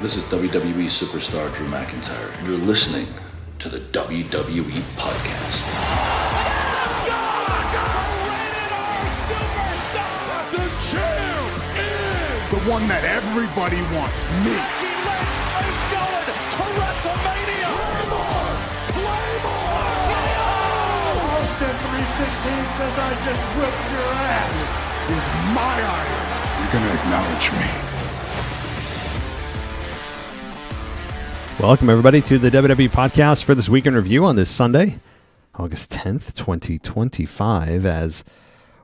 This is WWE superstar Drew McIntyre, and you're listening to the WWE Podcast. The champ is the one that everybody wants, me. Becky Lynch is going to WrestleMania. Claymore! Austin 316 says I just whipped your ass. This is my iron. You're going to acknowledge me. Welcome, everybody, to the WWE Podcast for this week in review on this Sunday, August 10th, 2025, as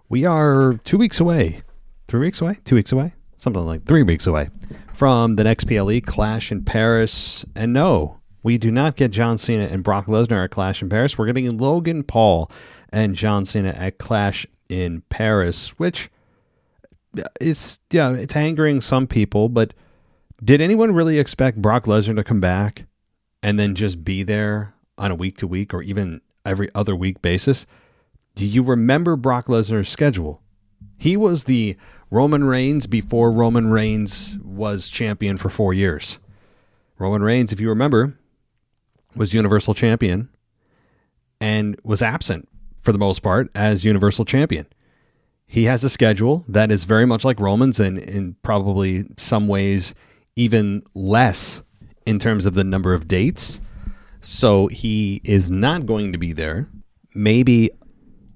we are 2 weeks away, 3 weeks away, 2 weeks away, something like 3 weeks away from the next PLE Clash in Paris. And no, we do not get John Cena and Brock Lesnar at Clash in Paris. We're getting Logan Paul and John Cena at Clash in Paris, which is, it's angering some people, but did anyone really expect Brock Lesnar to come back and then just be there on a week-to-week or even every other week basis? Do you remember Brock Lesnar's schedule? He was the Roman Reigns before Roman Reigns was champion for 4 years. Roman Reigns, if you remember, was Universal Champion and was absent for the most part as Universal Champion. He has a schedule that is very much like Roman's and in probably some ways even less in terms of the number of dates. So he is not going to be there. Maybe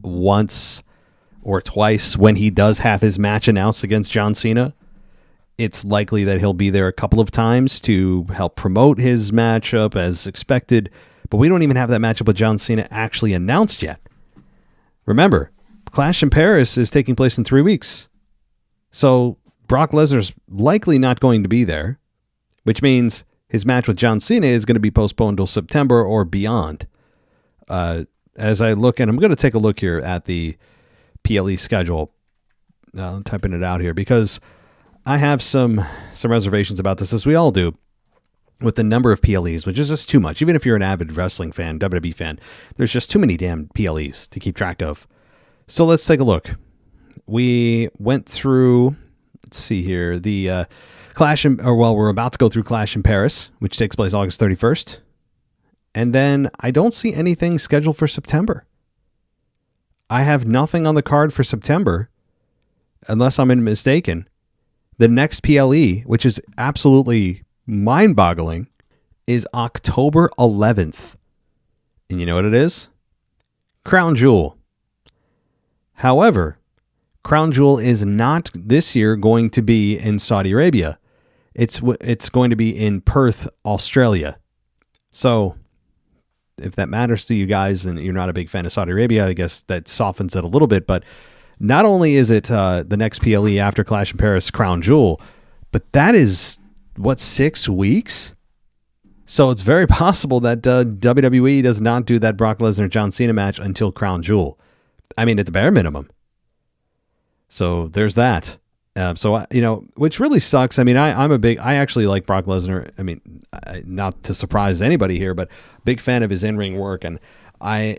once or twice when he does have his match announced against John Cena. It's likely that he'll be there a couple of times to help promote his matchup as expected. But we don't even have that matchup with John Cena actually announced yet. Remember, Clash in Paris is taking place in 3 weeks. So Brock Lesnar's likely not going to be there, which means his match with John Cena is going to be postponed till September or beyond. As I look, and I'm going to take a look here at the PLE schedule, I'm typing it out here because I have some reservations about this, as we all do, with the number of PLEs, which is just too much. Even if you're an avid wrestling fan, WWE fan, there's just too many damn PLEs to keep track of. So let's take a look. We went through, let's see here, the we're about to go through Clash in Paris, which takes place August 31st. And then I don't see anything scheduled for September. I have nothing on the card for September, unless I'm mistaken. The next PLE, which is absolutely mind-boggling, is October 11th. And you know what it is? Crown Jewel. However, Crown Jewel is not this year going to be in Saudi Arabia. It's going to be in Perth, Australia. So if that matters to you guys and you're not a big fan of Saudi Arabia, I guess that softens it a little bit. But not only is it the next PLE after Clash in Paris, Crown Jewel, but that is, 6 weeks? So it's very possible that WWE does not do that Brock Lesnar-John Cena match until Crown Jewel. I mean, at the bare minimum. So there's that. Which really sucks. I mean, I actually like Brock Lesnar. I mean, not to surprise anybody here, but big fan of his in-ring work. And I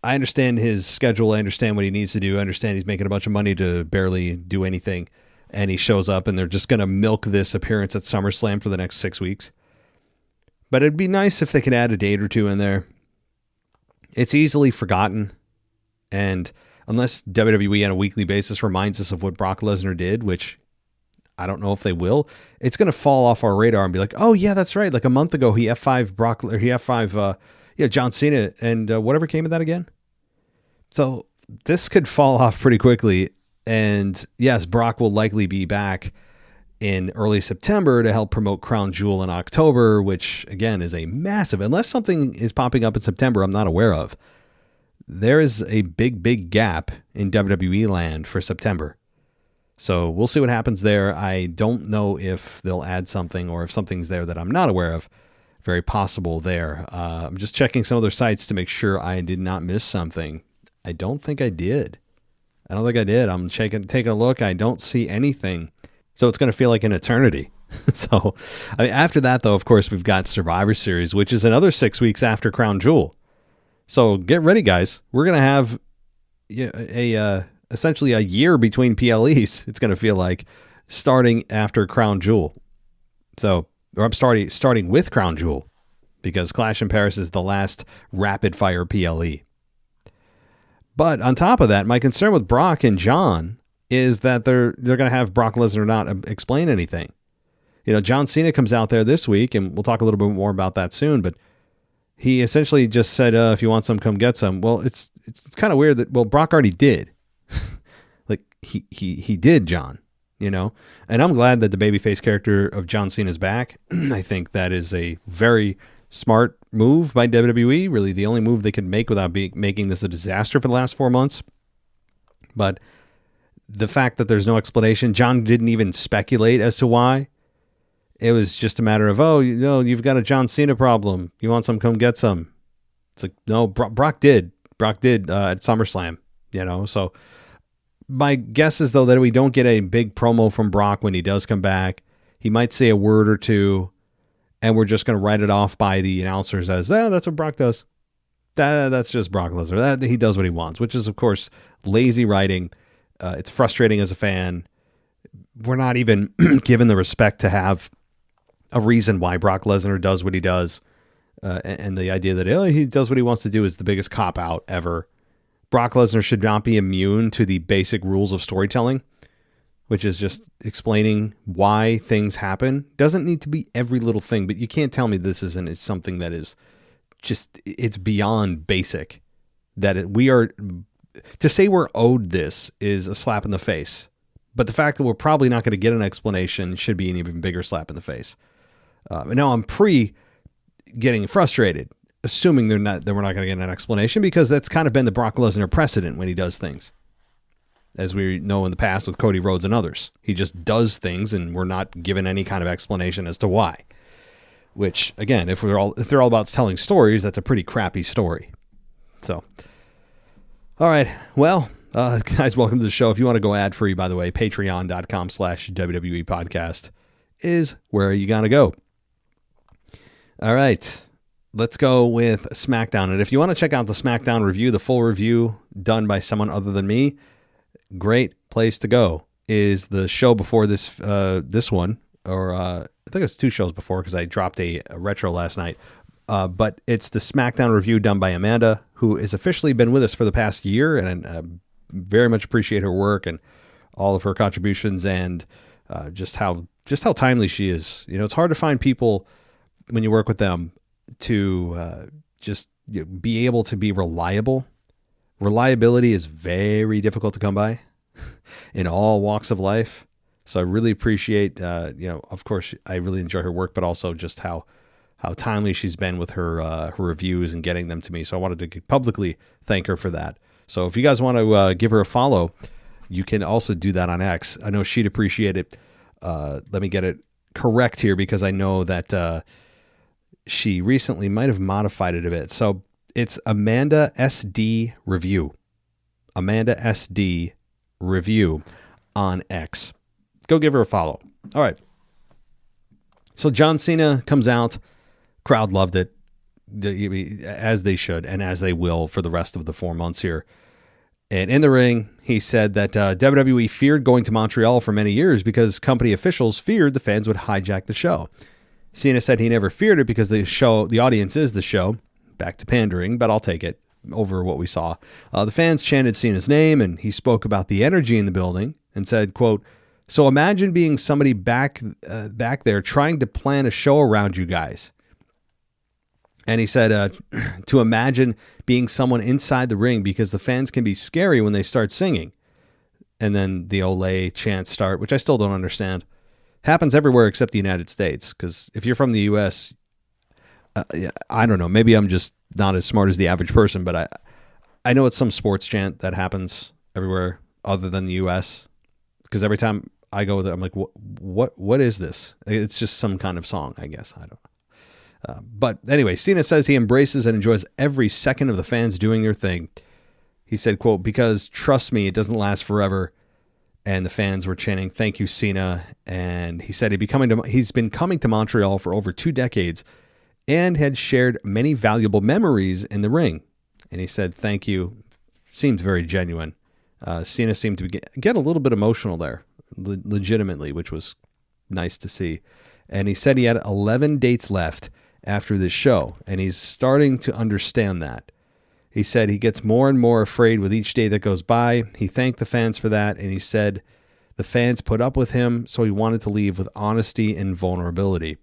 understand his schedule. I understand what he needs to do. I understand he's making a bunch of money to barely do anything. And he shows up and they're just going to milk this appearance at SummerSlam for the next 6 weeks. But it'd be nice if they could add a date or two in there. It's easily forgotten. And unless WWE on a weekly basis reminds us of what Brock Lesnar did, which I don't know if they will, it's going to fall off our radar and be like, oh yeah, that's right. Like a month ago, he F5 John Cena and whatever came of that again. So this could fall off pretty quickly. And yes, Brock will likely be back in early September to help promote Crown Jewel in October, which again is a massive, unless something is popping up in September I'm not aware of. There is a big gap in WWE land for September. So we'll see what happens there. I don't know if they'll add something or if something's there that I'm not aware of. Very possible there. I'm just checking some other sites to make sure I did not miss something. I don't think I did. I'm taking a look. I don't see anything. So it's going to feel like an eternity. So after that, though, of course, we've got Survivor Series, which is another 6 weeks after Crown Jewel. So get ready, guys. We're going to have essentially a year between PLEs, it's going to feel like, starting after Crown Jewel. So or I'm starting with Crown Jewel, because Clash in Paris is the last rapid fire PLE. But on top of that, my concern with Brock and John is that they're going to have Brock Lesnar not explain anything. You know, John Cena comes out there this week, and we'll talk a little bit more about that soon, but he essentially just said, if you want some, come get some. Well, it's kind of weird that, well, Brock already did. Like, he did, John, you know? And I'm glad that the babyface character of John Cena is back. I think that is a very smart move by WWE, really the only move they could make without making this a disaster for the last 4 months. But the fact that there's no explanation, John didn't even speculate as to why. It was just a matter of, you've got a John Cena problem. You want some, come get some. It's like, no, Brock did. Brock did at SummerSlam, you know? So my guess is, though, that we don't get a big promo from Brock when he does come back. He might say a word or two, and we're just going to write it off by the announcers as, that's what Brock does. That's just Brock Lesnar. He does what he wants, which is, of course, lazy writing. It's frustrating as a fan. We're not even given the respect to have a reason why Brock Lesnar does what he does. And the idea that he does what he wants to do is the biggest cop-out ever. Brock Lesnar should not be immune to the basic rules of storytelling, which is just explaining why things happen. Doesn't need to be every little thing, but you can't tell me this isn't something that is just, it's beyond basic. That we are, to say we're owed this is a slap in the face. But the fact that we're probably not going to get an explanation should be an even bigger slap in the face. And now I'm getting frustrated, assuming that we're not going to get an explanation, because that's kind of been the Brock Lesnar precedent when he does things. As we know in the past with Cody Rhodes and others, he just does things and we're not given any kind of explanation as to why. Which, again, if they're all about telling stories, that's a pretty crappy story. So, all right, well, guys, welcome to the show. If you want to go ad free, by the way, patreon.com/WWE podcast is where you got to go. All right, let's go with SmackDown. And if you want to check out the SmackDown review, the full review done by someone other than me, great place to go is the show before this one, or I think it's 2 shows before, because I dropped a retro last night. But it's the SmackDown review done by Amanda, who has officially been with us for the past year, and very much appreciate her work and all of her contributions, and just how timely she is. You know, it's hard to find people when you work with them to be able to be reliable. Reliability is very difficult to come by in all walks of life. So I really appreciate, of course, I really enjoy her work, but also just how timely she's been with her reviews and getting them to me. So I wanted to publicly thank her for that. So if you guys want to give her a follow, you can also do that on X. I know she'd appreciate it. Let me get it correct here, because I know that she recently might have modified it a bit. So it's Amanda SD Review. Amanda SD Review on X. Go give her a follow. All right. So John Cena comes out. Crowd loved it, as they should, and as they will for the rest of the 4 months here. And in the ring, he said that WWE feared going to Montreal for many years because company officials feared the fans would hijack the show. Cena said he never feared it because the audience is the show. Back to pandering, but I'll take it over what we saw. The fans chanted Cena's name, and he spoke about the energy in the building and said, quote, "So imagine being somebody back there trying to plan a show around you guys." And he said to imagine being someone inside the ring, because the fans can be scary when they start singing. And then the Olay chants start, which I still don't understand. Happens everywhere except the United States, because if you're from the U.S., I don't know, maybe I'm just not as smart as the average person, but I know it's some sports chant that happens everywhere other than the U.S., because every time I go there, I'm like, what is this? It's just some kind of song, I guess. I don't know. But anyway, Cena says he embraces and enjoys every second of the fans doing their thing. He said, quote, "Because trust me, it doesn't last forever." And the fans were chanting, "Thank you, Cena." And he said he's been coming to Montreal for over 2 decades and had shared many valuable memories in the ring. And he said, "Thank you." Seemed very genuine. Cena seemed to get a little bit emotional there, legitimately, which was nice to see. And he said he had 11 dates left after this show, and he's starting to understand that. He said he gets more and more afraid with each day that goes by. He thanked the fans for that, and he said the fans put up with him, so he wanted to leave with honesty and vulnerability.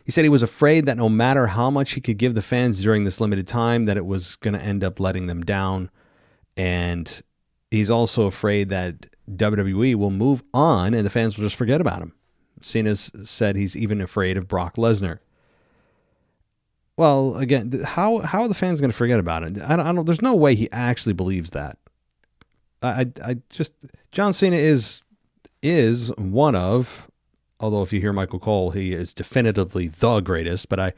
He said he was afraid that no matter how much he could give the fans during this limited time, that it was going to end up letting them down. And he's also afraid that WWE will move on and the fans will just forget about him. Cena said he's even afraid of Brock Lesnar. Well, again, how are the fans going to forget about it? I don't. There's no way he actually believes that. John Cena is one of, although if you hear Michael Cole, he is definitively the greatest, but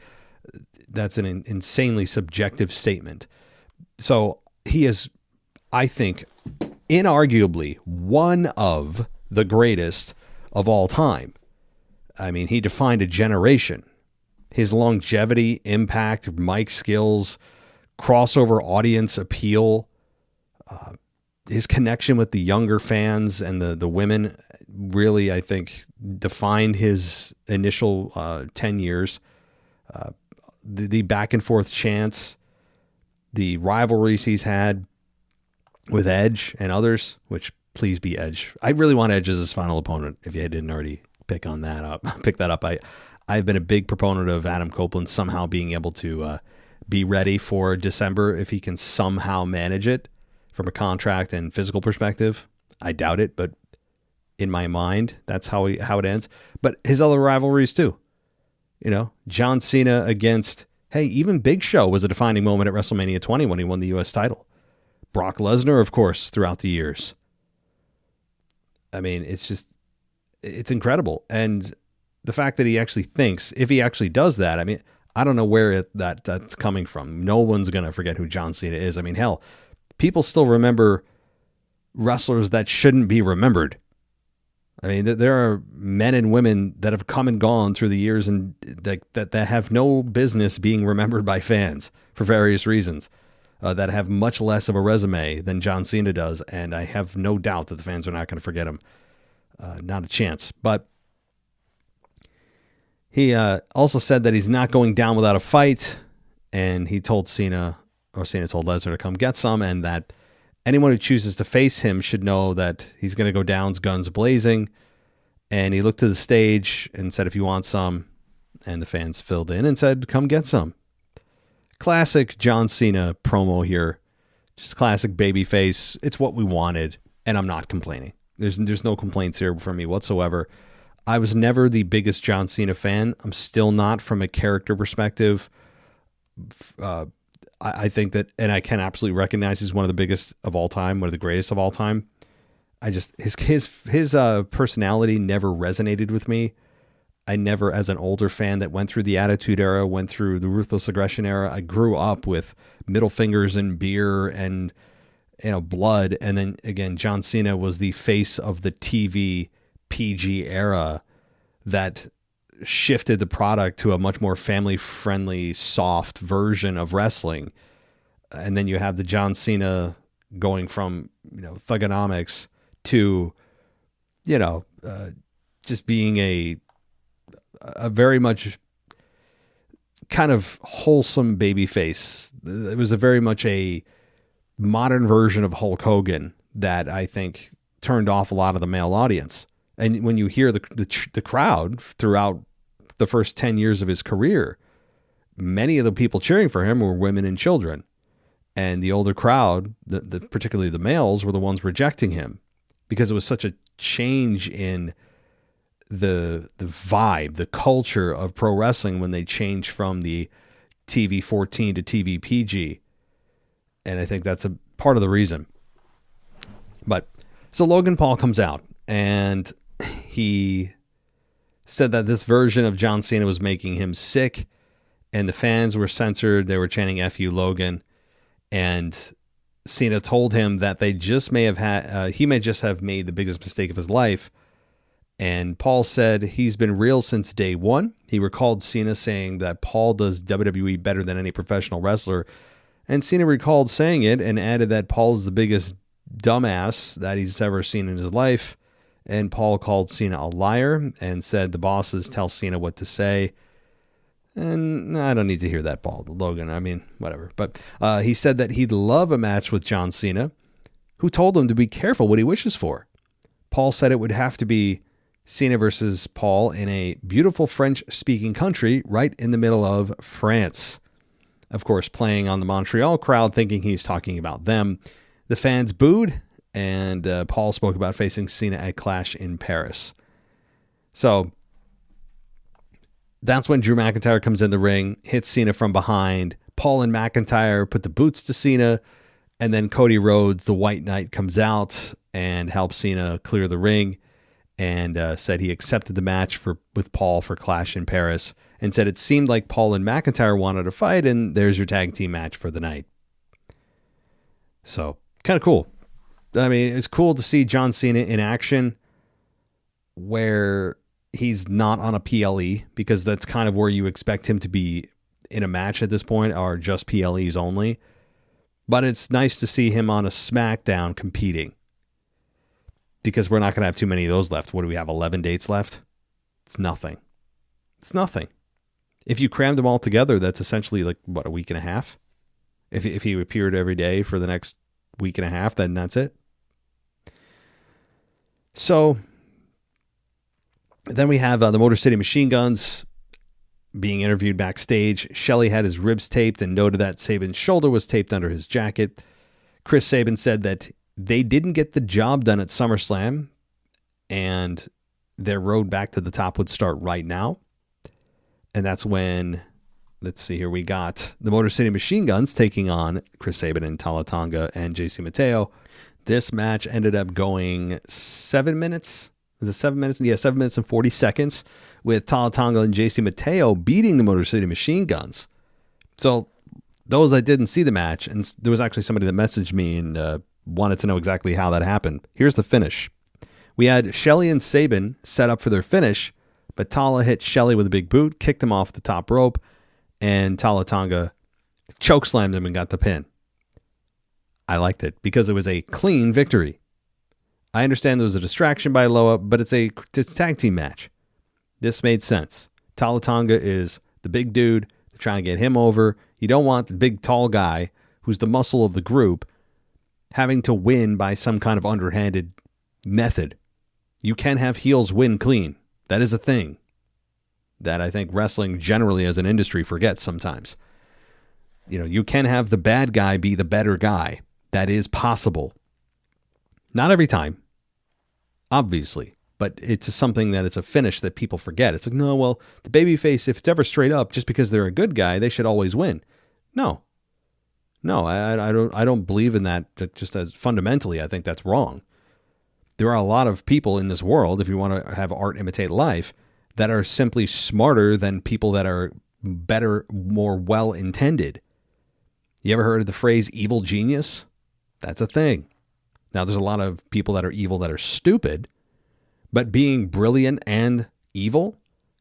that's an insanely subjective statement. So he is, I think, inarguably one of the greatest of all time. I mean, he defined a generation. His longevity, impact, mic skills, crossover audience appeal, his connection with the younger fans and the women really, I think, defined his initial 10 years. The back and forth chants, the rivalries he's had with Edge and others, which please be Edge. I really want Edge as his final opponent. If you didn't already pick that up. I've been a big proponent of Adam Copeland somehow being able to be ready for December if he can somehow manage it from a contract and physical perspective. I doubt it, but in my mind, that's how it ends. But his other rivalries too. John Cena against, even Big Show was a defining moment at WrestleMania 20 when he won the U.S. title. Brock Lesnar, of course, throughout the years. I mean, it's incredible. And the fact that he actually thinks, if he actually does that, I mean, I don't know where that's coming from. No one's going to forget who John Cena is. I mean, hell, people still remember wrestlers that shouldn't be remembered. I mean, there are men and women that have come and gone through the years and that have no business being remembered by fans for various reasons, that have much less of a resume than John Cena does. And I have no doubt that the fans are not going to forget him. Not a chance. But he also said that he's not going down without a fight. And he told Cena told Lesnar to come get some, and that anyone who chooses to face him should know that he's going to go down guns blazing. And he looked to the stage and said, if you want some, and the fans filled in and said, come get some. Classic John Cena promo here. Just classic babyface. It's what we wanted, and I'm not complaining. There's no complaints here for me whatsoever. I was never the biggest John Cena fan. I'm still not from a character perspective. I think that, and I can absolutely recognize he's one of the biggest of all time, one of the greatest of all time. His personality never resonated with me. I never, as an older fan that went through the Attitude Era, went through the Ruthless Aggression Era, I grew up with middle fingers and beer and blood. And then again, John Cena was the face of the TV PG era that shifted the product to a much more family-friendly, soft version of wrestling. And then you have the John Cena going from, thugonomics to, just being a very much kind of wholesome babyface. It was a very much a modern version of Hulk Hogan that I think turned off a lot of the male audience. And when you hear the crowd throughout the first 10 years of his career, many of the people cheering for him were women and children. And the older crowd, particularly the males, were the ones rejecting him because it was such a change in the vibe, the culture of pro wrestling when they changed from the TV 14 to TV PG. And I think that's a part of the reason. But so Logan Paul comes out and he said that this version of John Cena was making him sick, and the fans were censored. They were chanting "F you, Logan." And Cena told him that he may just have made the biggest mistake of his life. And Paul said he's been real since day one. He recalled Cena saying that Paul does WWE better than any professional wrestler. And Cena recalled saying it and added that Paul is the biggest dumbass that he's ever seen in his life. and Paul called Cena a liar and said the bosses tell Cena what to say. And I don't need to hear that, Paul. Logan, I mean, whatever. But he said that he'd love a match with John Cena, who told him to be careful what he wishes for. Paul said it would have to be Cena versus Paul in a beautiful French-speaking country right in the middle of France. Of course, playing on the Montreal crowd, thinking he's talking about them. The fans booed, and Paul spoke about facing Cena at Clash in Paris. So that's when Drew McIntyre comes in the ring, hits Cena from behind. Paul and McIntyre put the boots to Cena, and then Cody Rhodes, the White Knight, comes out and helps Cena clear the ring, and said he accepted the match with Paul for Clash in Paris, and said it seemed like Paul and McIntyre wanted to fight, and there's your tag team match for the night. So, kind of cool. I mean, it's cool to see John Cena in action where he's not on a PLE, because that's kind of where you expect him to be in a match at this point, or just PLEs only. But it's nice to see him on a SmackDown competing, because we're not going to have too many of those left. What do we have, 11 dates left? It's nothing. It's nothing. If you crammed them all together, that's essentially like, what, a week and a half? If he appeared every day for the next week and a half, then that's it. So then we have the Motor City Machine Guns being interviewed backstage. Shelley had his ribs taped and noted that Saban's shoulder was taped under his jacket. Chris Sabin said that they didn't get the job done at SummerSlam, and their road back to the top would start right now. And that's when, let's see here, we got the Motor City Machine Guns taking on Chris Sabin and Tala Tonga and JC Mateo. This match ended up going 7 minutes. Was it 7 minutes? Yeah, 7 minutes and 40 seconds, with Tala Tonga and JC Mateo beating the Motor City Machine Guns. So those that didn't see the match, and there was actually somebody that messaged me and wanted to know exactly how that happened. Here's the finish. We had Shelley and Sabin set up for their finish, but Tala hit Shelley with a big boot, kicked him off the top rope, and Tala Tonga chokeslammed him and got the pin. I liked it because it was a clean victory. I understand there was a distraction by Loa, but it's a tag team match. This made sense. Tala Tonga is the big dude. They're trying to get him over. You don't want the big tall guy who's the muscle of the group having to win by some kind of underhanded method. You can have heels win clean. That is a thing that I think wrestling generally as an industry forgets sometimes. You know, you can have the bad guy be the better guy. That is possible. Not every time, obviously, but it's something that it's a finish that people forget. It's like, no, well, the babyface, if it's ever straight up, just because they're a good guy, they should always win. No, I don't believe in that. Just as fundamentally, I think that's wrong. There are a lot of people in this world, if you want to have art imitate life, that are simply smarter than people that are better, more well-intended. You ever heard of the phrase evil genius? That's a thing. Now, there's a lot of people that are evil that are stupid, but being brilliant and evil,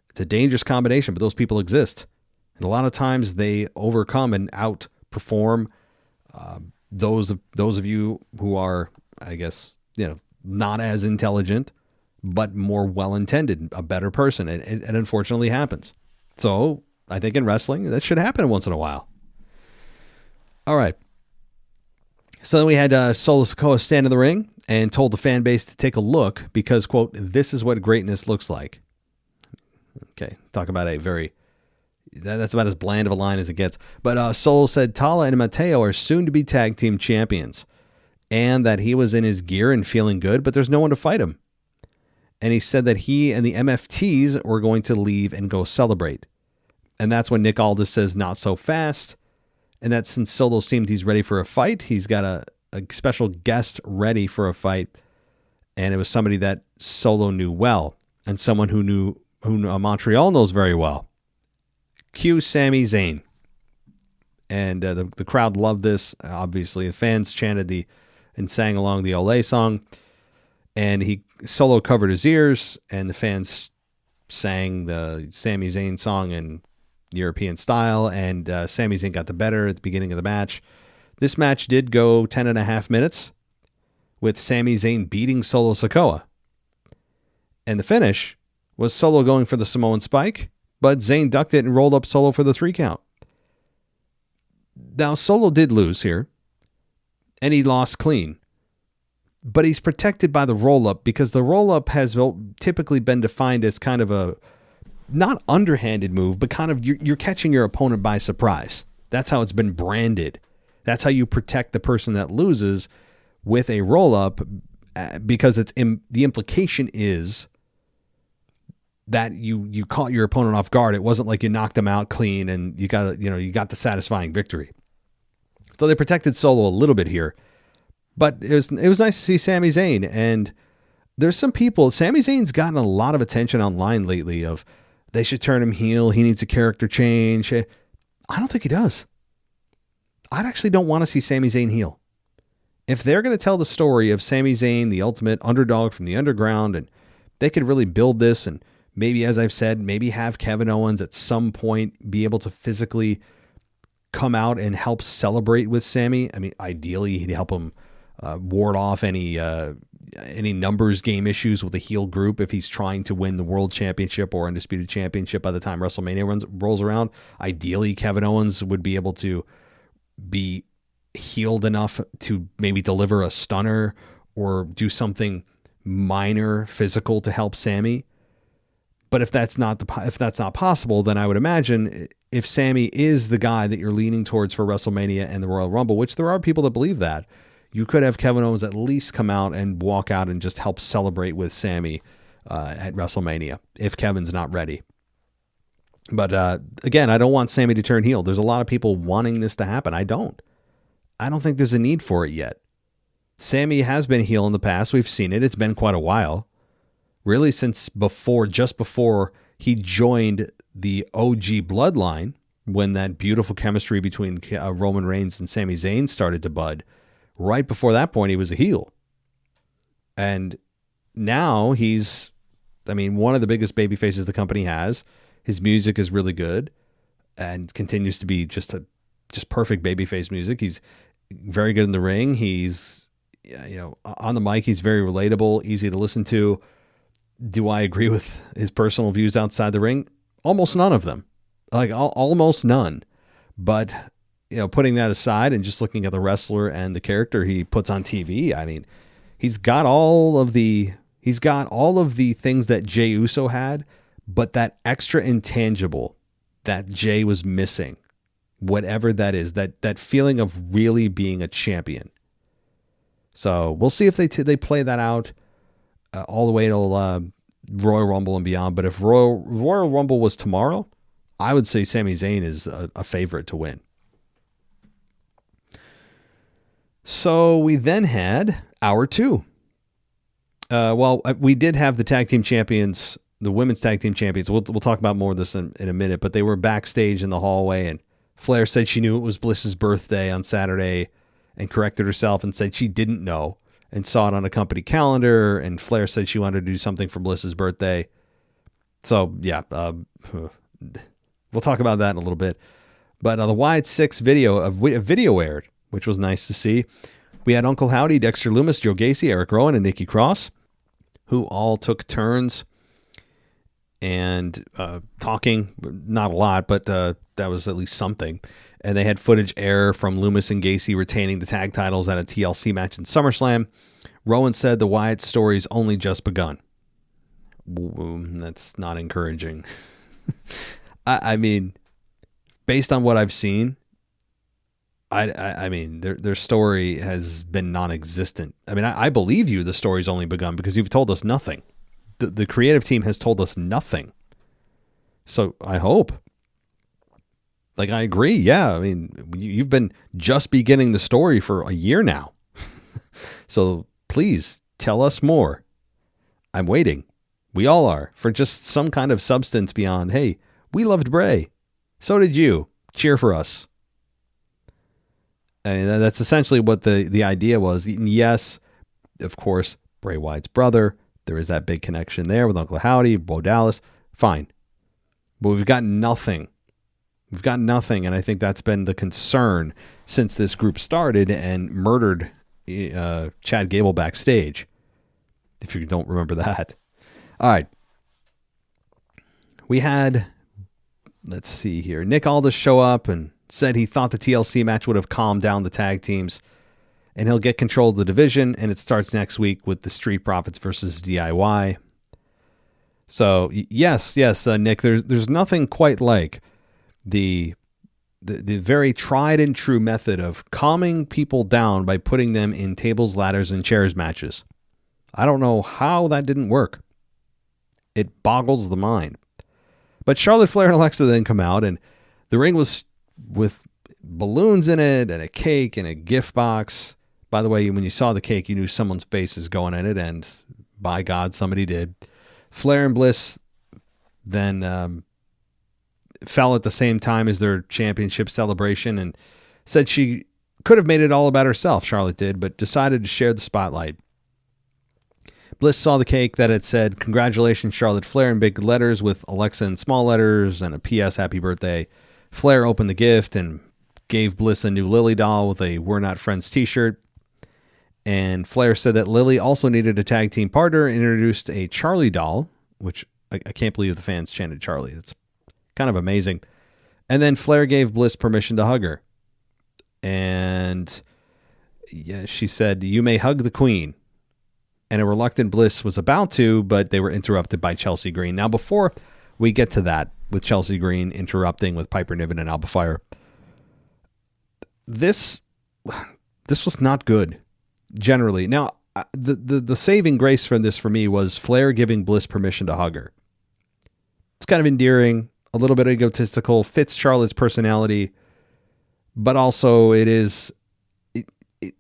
it's a dangerous combination, but those people exist. And a lot of times they overcome and outperform those of you who are, I guess, not as intelligent, but more well-intended, a better person. It unfortunately happens. So I think in wrestling, that should happen once in a while. All right. So then we had Solo Sikoa stand in the ring and told the fan base to take a look because, quote, this is what greatness looks like. Okay, talk about that's about as bland of a line as it gets. But Solo said Tala and Mateo are soon to be tag team champions and that he was in his gear and feeling good, but there's no one to fight him. And he said that he and the MFTs were going to leave and go celebrate. And that's when Nick Aldis says, not so fast. And that since Solo seemed he's ready for a fight, he's got a special guest ready for a fight. And it was somebody that Solo knew well and someone who Montreal knows very well. Cue Sami Zayn. And the crowd loved this. Obviously, the fans chanted and sang along the Olé song. And Solo covered his ears, and the fans sang the Sami Zayn song in European style, and Sami Zayn got the better at the beginning of the match. This match did go 10.5 minutes, with Sami Zayn beating Solo Sikoa. And the finish was Solo going for the Samoan spike, but Zayn ducked it and rolled up Solo for the 3 count. Now, Solo did lose here, and he lost clean. But he's protected by the roll-up because the roll-up has typically been defined as kind of a, not underhanded move, but kind of you're catching your opponent by surprise. That's how it's been branded. That's how you protect the person that loses with a roll-up, because the implication is that you caught your opponent off guard. It wasn't like you knocked him out clean and you got the satisfying victory. So they protected Solo a little bit here, but it was nice to see Sami Zayn. And there's some people, Sami Zayn's gotten a lot of attention online lately of they should turn him heel. He needs a character change. I don't think he does. I actually don't want to see Sami Zayn heel. If they're going to tell the story of Sami Zayn, the ultimate underdog from the underground, and they could really build this, and maybe, as I've said, maybe have Kevin Owens at some point be able to physically come out and help celebrate with Sami. I mean, ideally, he'd help him ward off any numbers game issues with the heel group if he's trying to win the World Championship or Undisputed Championship by the time WrestleMania rolls around. Ideally, Kevin Owens would be able to be healed enough to maybe deliver a stunner or do something minor physical to help Sami. But if that's not possible, then I would imagine if Sami is the guy that you're leaning towards for WrestleMania and the Royal Rumble, which there are people that believe that, you could have Kevin Owens at least come out and walk out and just help celebrate with Sami at WrestleMania if Kevin's not ready. But again, I don't want Sami to turn heel. There's a lot of people wanting this to happen. I don't think there's a need for it yet. Sami has been heel in the past. We've seen it. It's been quite a while. Really since just before he joined the OG bloodline, when that beautiful chemistry between Roman Reigns and Sami Zayn started to bud. Right before that point, he was a heel. And now he's, one of the biggest baby faces the company has. His music is really good and continues to be just perfect babyface music. He's very good in the ring. He's, on the mic, he's very relatable, easy to listen to. Do I agree with his personal views outside the ring? Almost none of them. Almost none. But, putting that aside and just looking at the wrestler and the character he puts on TV, he's got all of the things that Jey Uso had, but that extra intangible that Jey was missing, whatever that is, that feeling of really being a champion. So we'll see if they play that out all the way till Royal Rumble and beyond. But if Royal Rumble was tomorrow, I would say Sami Zayn is a favorite to win. So we then had hour 2. We did have the tag team champions, the women's tag team champions. We'll talk about more of this in a minute, but they were backstage in the hallway, and Flair said she knew it was Bliss's birthday on Saturday and corrected herself and said she didn't know and saw it on a company calendar. And Flair said she wanted to do something for Bliss's birthday. So yeah, we'll talk about that in a little bit. But the Wyatt 6 video aired, which was nice to see. We had Uncle Howdy, Dexter Lumis, Joe Gacy, Eric Rowan, and Nikki Cross, who all took turns and talking. Not a lot, but that was at least something. And they had footage air from Lumis and Gacy retaining the tag titles at a TLC match in SummerSlam. Rowan said the Wyatt story's only just begun. That's not encouraging. Based on what I've seen, their story has been non-existent. I believe you. The story's only begun because you've told us nothing. The creative team has told us nothing. So I hope. I agree. Yeah. You've been just beginning the story for a year now. So please tell us more. I'm waiting. We all are, for just some kind of substance beyond, hey, we loved Bray. So did you. Cheer for us. That's essentially what the idea was. Yes, of course, Bray Wyatt's brother. There is that big connection there with Uncle Howdy, Bo Dallas. Fine. But we've got nothing. We've got nothing, and I think that's been the concern since this group started and murdered Chad Gable backstage, if you don't remember that. All right. We had, let's see here, Nick Aldis show up and said he thought the TLC match would have calmed down the tag teams and he'll get control of the division, and it starts next week with the Street Profits versus DIY. So, yes, Nick, there's nothing quite like the very tried and true method of calming people down by putting them in tables, ladders, and chairs matches. I don't know how that didn't work. It boggles the mind. But Charlotte Flair and Alexa then come out, and the ring was with balloons in it and a cake and a gift box. By the way, when you saw the cake, you knew someone's face is going in it, and by God, somebody did. Flair and Bliss then fell at the same time as their championship celebration and said she could have made it all about herself, Charlotte did, but decided to share the spotlight. Bliss saw the cake that had said, "Congratulations, Charlotte Flair," in big letters with Alexa in small letters and a P.S. Happy birthday. Flair opened the gift and gave Bliss a new Lily doll with a "We're Not Friends" t-shirt. And Flair said that Lily also needed a tag team partner and introduced a Charlie doll, which I can't believe the fans chanted Charlie. It's kind of amazing. And then Flair gave Bliss permission to hug her. And yeah, she said, "You may hug the queen." And a reluctant Bliss was about to, but they were interrupted by Chelsea Green. Now, before we get to that, with Chelsea Green interrupting with Piper Niven and Alba Fire, this was not good. Generally. Now, the saving grace from this for me was Flair giving Bliss permission to hug her. It's kind of endearing, a little bit egotistical, fits Charlotte's personality, but also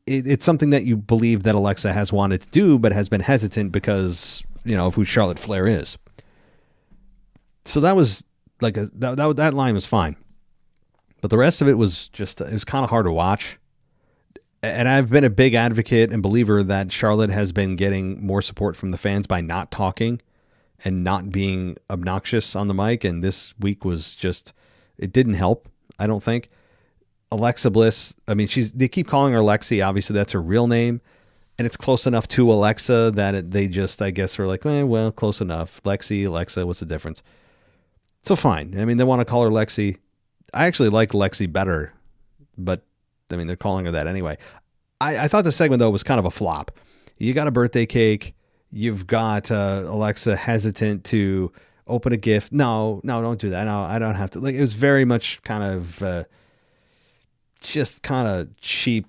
it's something that you believe that Alexa has wanted to do, but has been hesitant because, of who Charlotte Flair is. So that was like that line was fine. But the rest of it was just, it was kind of hard to watch. And I've been a big advocate and believer that Charlotte has been getting more support from the fans by not talking and not being obnoxious on the mic. And this week was just, it didn't help, I don't think. Alexa Bliss, I mean, they keep calling her Lexi. Obviously, that's her real name. And it's close enough to Alexa that they just, I guess, were like, well, close enough. Lexi, Alexa, what's the difference? So fine. I mean, they want to call her Lexi. I actually like Lexi better, but I mean, they're calling her that anyway. I thought the segment, though, was kind of a flop. You got a birthday cake. You've got Alexa hesitant to open a gift. No, don't do that. No, I don't have to. Like, it was very much kind of just kind of cheap,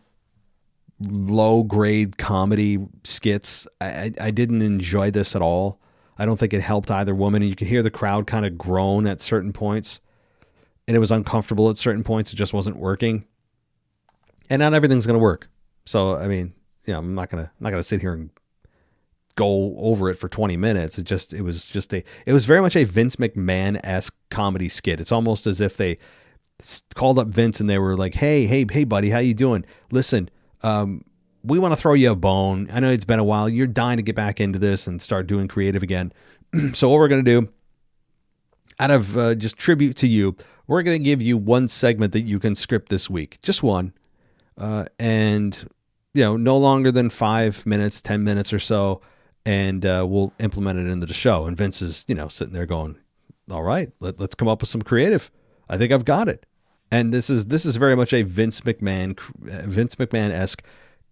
low-grade comedy skits. I didn't enjoy this at all. I don't think it helped either woman. And you could hear the crowd kind of groan at certain points. And it was uncomfortable at certain points. It just wasn't working. And not everything's going to work. So, I mean, I'm not going to sit here and go over it for 20 minutes. It was very much a Vince McMahon-esque comedy skit. It's almost as if they called up Vince and they were like, hey, buddy, how you doing? Listen, we want to throw you a bone. I know it's been a while. You're dying to get back into this and start doing creative again. So what we're going to do, out of just tribute to you, we're going to give you one segment that you can script this week. Just one. And, no longer than 5 minutes, 10 minutes or so. And we'll implement it into the show. And Vince is, sitting there going, all right, let's come up with some creative. I think I've got it. And this is very much a Vince McMahon-esque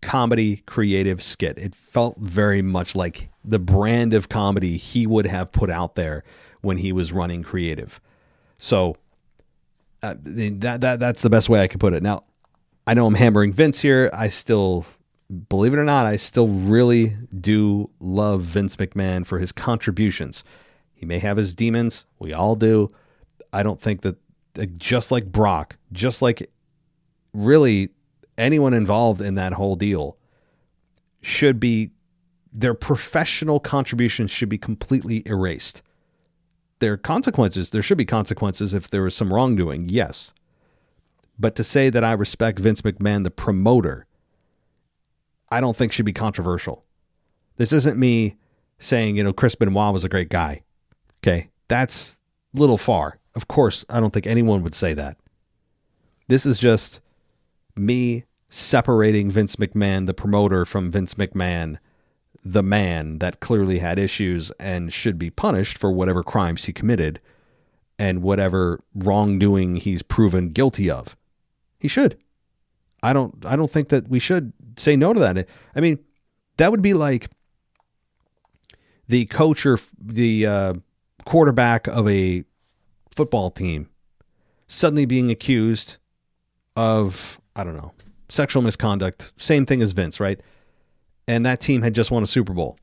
comedy creative skit. It felt very much like the brand of comedy he would have put out there when he was running creative. So that's the best way I could put it. Now, I know I'm hammering Vince here. I still, believe it or not, I still really do love Vince McMahon for his contributions. He may have his demons. We all do. I don't think that, just like Brock, just like really anyone involved in that whole deal, should be, their professional contributions should be completely erased. There should be consequences if there was some wrongdoing, yes. But to say that I respect Vince McMahon, the promoter, I don't think should be controversial. This isn't me saying, Chris Benoit was a great guy. Okay. That's a little far. Of course, I don't think anyone would say that. This is just me separating Vince McMahon, the promoter, from Vince McMahon, the man that clearly had issues and should be punished for whatever crimes he committed and whatever wrongdoing he's proven guilty of. He should. I don't think that we should say no to that. I mean, that would be like the coach or the quarterback of a football team suddenly being accused of, I don't know, sexual misconduct. Same thing as Vince, right? And that team had just won a Super Bowl.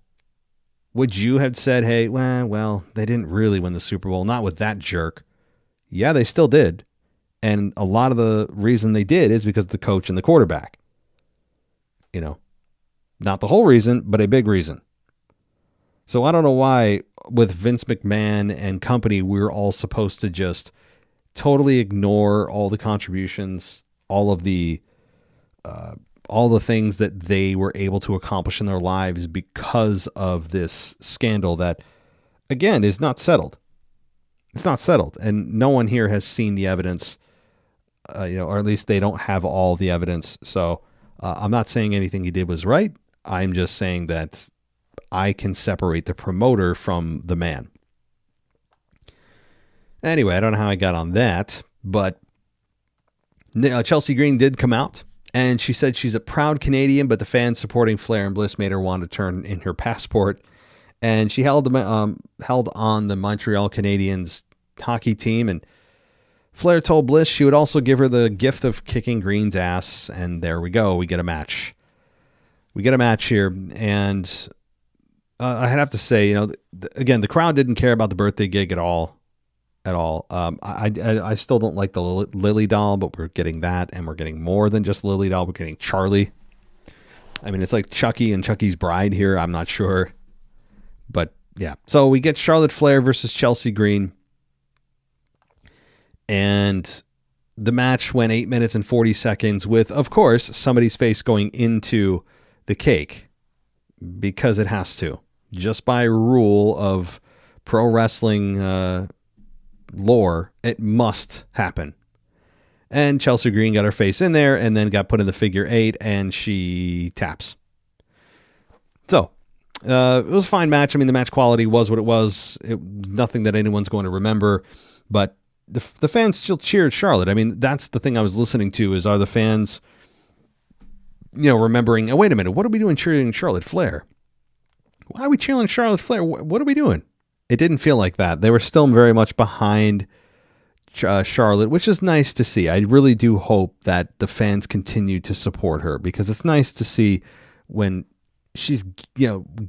Would you have said, hey, well, they didn't really win the Super Bowl, not with that jerk? Yeah, they still did. And a lot of the reason they did is because of the coach and the quarterback. You know, not the whole reason, but a big reason. So I don't know why with Vince McMahon and company, we're all supposed to just totally ignore all the contributions, all the things that they were able to accomplish in their lives because of this scandal that, again, is not settled. It's not settled. And no one here has seen the evidence, or at least they don't have all the evidence. So I'm not saying anything he did was right. I'm just saying that I can separate the promoter from the man. Anyway, I don't know how I got on that, but Chelsea Green did come out and she said she's a proud Canadian, but the fans supporting Flair and Bliss made her want to turn in her passport. And she held on the Montreal Canadiens hockey team, and Flair told Bliss she would also give her the gift of kicking Green's ass. And there we go. We get a match. We get a match here. And I have to say, again, the crowd didn't care about the birthday gig at all. I still don't like the Lily doll, but we're getting that, and we're getting more than just Lily doll. We're getting Charlie. I mean, it's like Chucky and Chucky's Bride here. I'm not sure. But yeah, so we get Charlotte Flair versus Chelsea Green. And the match went 8 minutes and 40 seconds with, of course, somebody's face going into the cake because it has to, just by rule of pro wrestling lore, it must happen. And Chelsea Green got her face in there and then got put in the figure 8 and she taps. So it was a fine match. I mean, the match quality was what it was. Nothing that anyone's going to remember, but the fans still cheered Charlotte. I mean, that's the thing I was listening to is, are the fans, remembering, oh, wait a minute, what are we doing cheering Charlotte Flair? Why are we cheering Charlotte Flair? What are we doing? It didn't feel like that. They were still very much behind Charlotte, which is nice to see. I really do hope that the fans continue to support her, because it's nice to see when she's,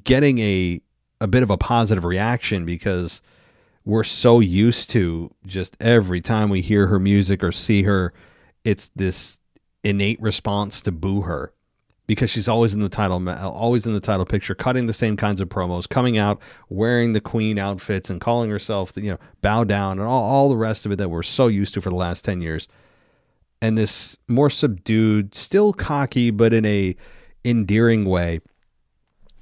getting a bit of a positive reaction, because we're so used to just every time we hear her music or see her, it's this innate response to boo her, because she's always in the title picture, cutting the same kinds of promos, coming out wearing the queen outfits and calling herself, bow down, and all the rest of it that we're so used to for the last 10 years. And this more subdued, still cocky, but in a endearing way.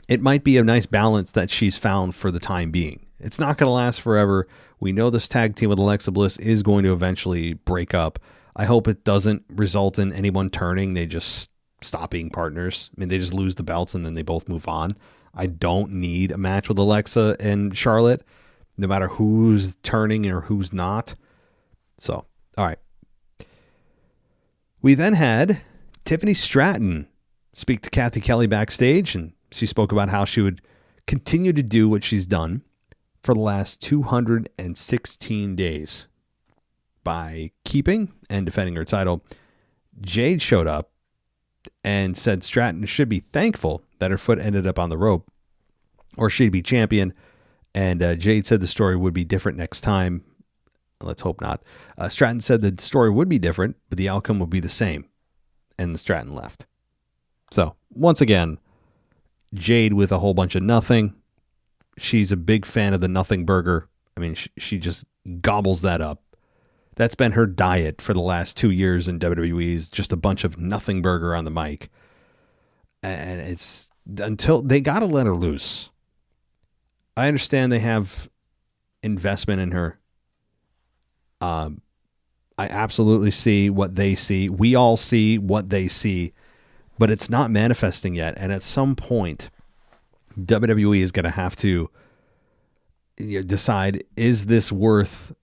It might be a nice balance that she's found for the time being. It's not going to last forever. We know this tag team with Alexa Bliss is going to eventually break up. I hope it doesn't result in anyone turning. They just stop being partners. I mean, they just lose the belts and then they both move on. I don't need a match with Alexa and Charlotte, no matter who's turning or who's not. So, all right. We then had Tiffany Stratton speak to Kathy Kelly backstage, and she spoke about how she would continue to do what she's done for the last 216 days by keeping and defending her title. Jade showed up and said Stratton should be thankful that her foot ended up on the rope, or she'd be champion. And Jade said the story would be different next time. Let's hope not. Stratton said the story would be different, but the outcome would be the same. And Stratton left. So once again, Jade with a whole bunch of nothing. She's a big fan of the nothing burger. I mean, she just gobbles that up. That's been her diet for the last 2 years in WWE, is just a bunch of nothing burger on the mic. And it's until they got to let her loose. I understand they have investment in her. I absolutely see what they see. We all see what they see, but it's not manifesting yet. And at some point, WWE is going to have to decide, is this worth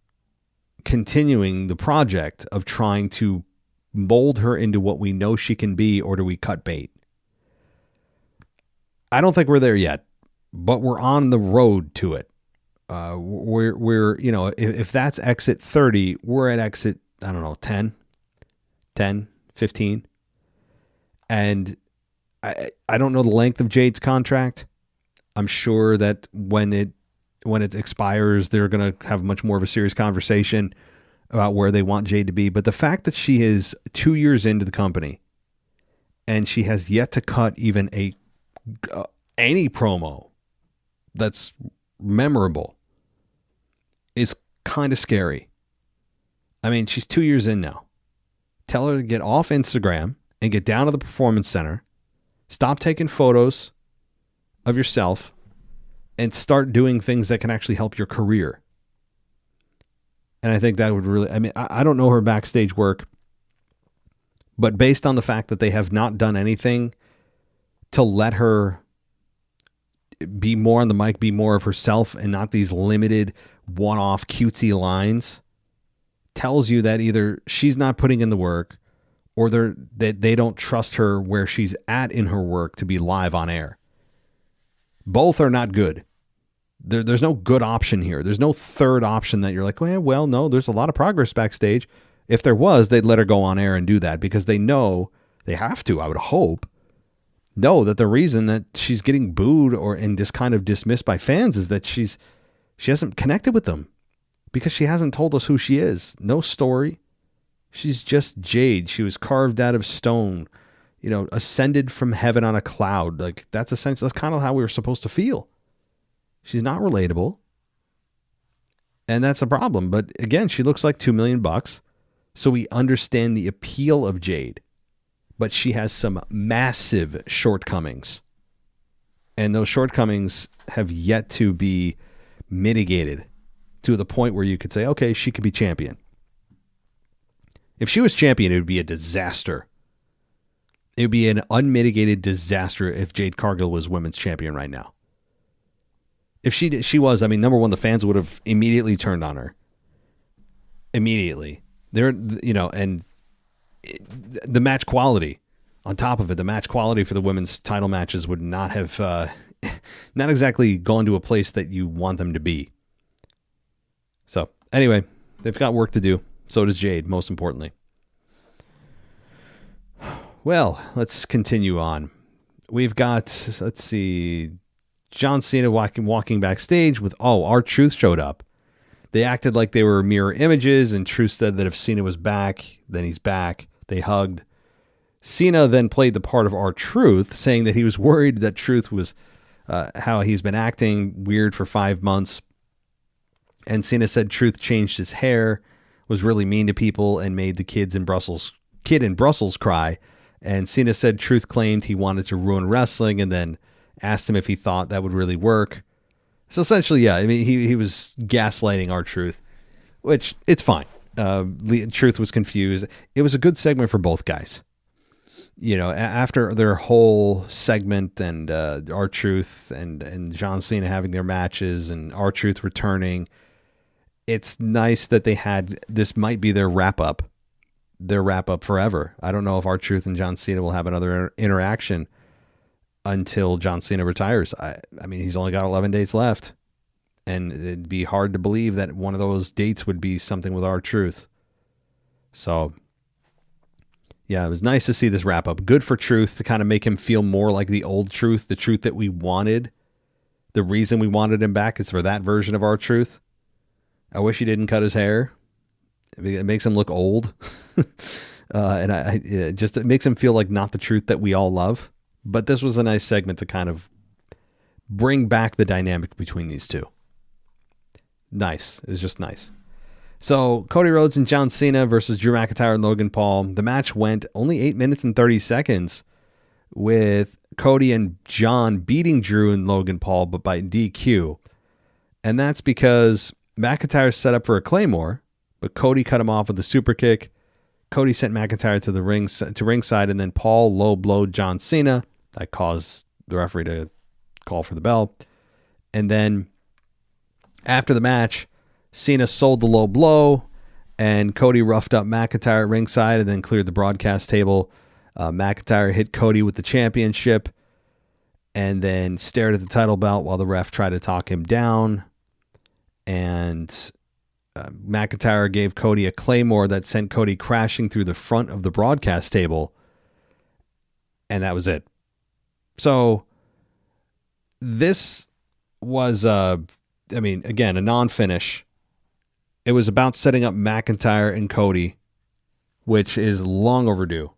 continuing the project of trying to mold her into what we know she can be, or do we cut bait? I don't think we're there yet, but we're on the road to it. We're if that's exit 30, we're at exit, I don't know, 10, 15. And I don't know the length of Jade's contract. I'm sure that when it expires, they're going to have much more of a serious conversation about where they want Jade to be. But the fact that she is 2 years into the company and she has yet to cut even any promo that's memorable is kind of scary. I mean, she's 2 years in now. Tell her to get off Instagram and get down to the Performance Center. Stop taking photos of yourself and start doing things that can actually help your career. And I think that would really, I don't know her backstage work, but based on the fact that they have not done anything to let her be more on the mic, be more of herself and not these limited one-off cutesy lines, tells you that either she's not putting in the work or that they don't trust her where she's at in her work to be live on air. Both are not good. There's no good option here. There's no third option that you're like, well, no, there's a lot of progress backstage. If there was, they'd let her go on air and do that because they know they have to, I would hope, know that the reason that she's getting booed and just kind of dismissed by fans is that she hasn't connected with them because she hasn't told us who she is. No story. She's just Jade. She was carved out of stone, ascended from heaven on a cloud. Like that's kind of how we were supposed to feel. She's not relatable. And that's a problem. But again, she looks like $2 million. So we understand the appeal of Jade, but she has some massive shortcomings. And those shortcomings have yet to be mitigated to the point where you could say, okay, she could be champion. If she was champion, it would be a disaster. It would be an unmitigated disaster if Jade Cargill was women's champion right now. If she was, number one, the fans would have immediately turned on her. Immediately. And the match quality on top of it, the match quality for the women's title matches would not have, not exactly gone to a place that you want them to be. So anyway, they've got work to do. So does Jade, most importantly. Well, let's continue on. We've got, let's see, John Cena walking backstage with, R-Truth showed up. They acted like they were mirror images, and Truth said that if Cena was back, then he's back. They hugged. Cena then played the part of R-Truth, saying that he was worried that Truth was how he's been acting weird for 5 months. And Cena said Truth changed his hair, was really mean to people, and made the kid in Brussels cry. And Cena said Truth claimed he wanted to ruin wrestling, and then asked him if he thought that would really work. So essentially, yeah, he was gaslighting R-Truth, which it's fine. Truth was confused. It was a good segment for both guys. After their whole segment and R-Truth and John Cena having their matches and R-Truth returning, it's nice that they had, this might be their wrap up forever. I don't know if R-Truth and John Cena will have another interaction until John Cena retires. He's only got 11 dates left, and it'd be hard to believe that one of those dates would be something with R-Truth. So yeah, it was nice to see this wrap up. Good for Truth to kind of make him feel more like the old Truth, the Truth that we wanted. The reason we wanted him back is for that version of R-Truth. I wish he didn't cut his hair. It makes him look old. It makes him feel like not the Truth that we all love. But this was a nice segment to kind of bring back the dynamic between these two. Nice. It was just nice. So Cody Rhodes and John Cena versus Drew McIntyre and Logan Paul. The match went only 8 minutes and 30 seconds with Cody and John beating Drew and Logan Paul, but by DQ. And that's because McIntyre set up for a Claymore, but Cody cut him off with a super kick. Cody sent McIntyre to the ringside, and then Paul low blowed John Cena. That caused the referee to call for the bell. And then after the match, Cena sold the low blow, and Cody roughed up McIntyre at ringside and then cleared the broadcast table. McIntyre hit Cody with the championship and then stared at the title belt while the ref tried to talk him down. And McIntyre gave Cody a claymore that sent Cody crashing through the front of the broadcast table. And that was it. So this was, again, a non-finish. It was about setting up McIntyre and Cody, which is long overdue.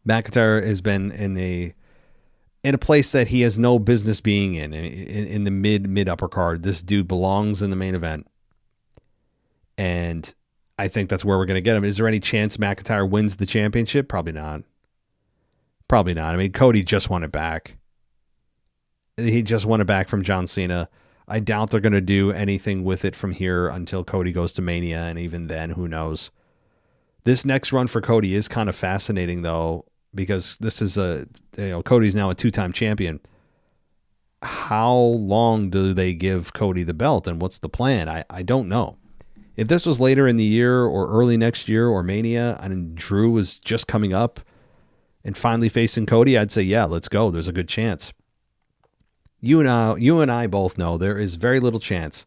McIntyre has been in a place that he has no business being in the mid upper card. This dude belongs in the main event. And I think that's where we're going to get him. Is there any chance McIntyre wins the championship? Probably not. Probably not. I mean, Cody just won it back. He just won it back from John Cena. I doubt they're going to do anything with it from here until Cody goes to Mania. And even then, who knows? This next run for Cody is kind of fascinating, though, because this is Cody's now a 2-time champion. How long do they give Cody the belt, and what's the plan? I don't know. If this was later in the year or early next year or Mania and Drew was just coming up and finally facing Cody, I'd say, yeah, let's go. There's a good chance. You and I both know there is very little chance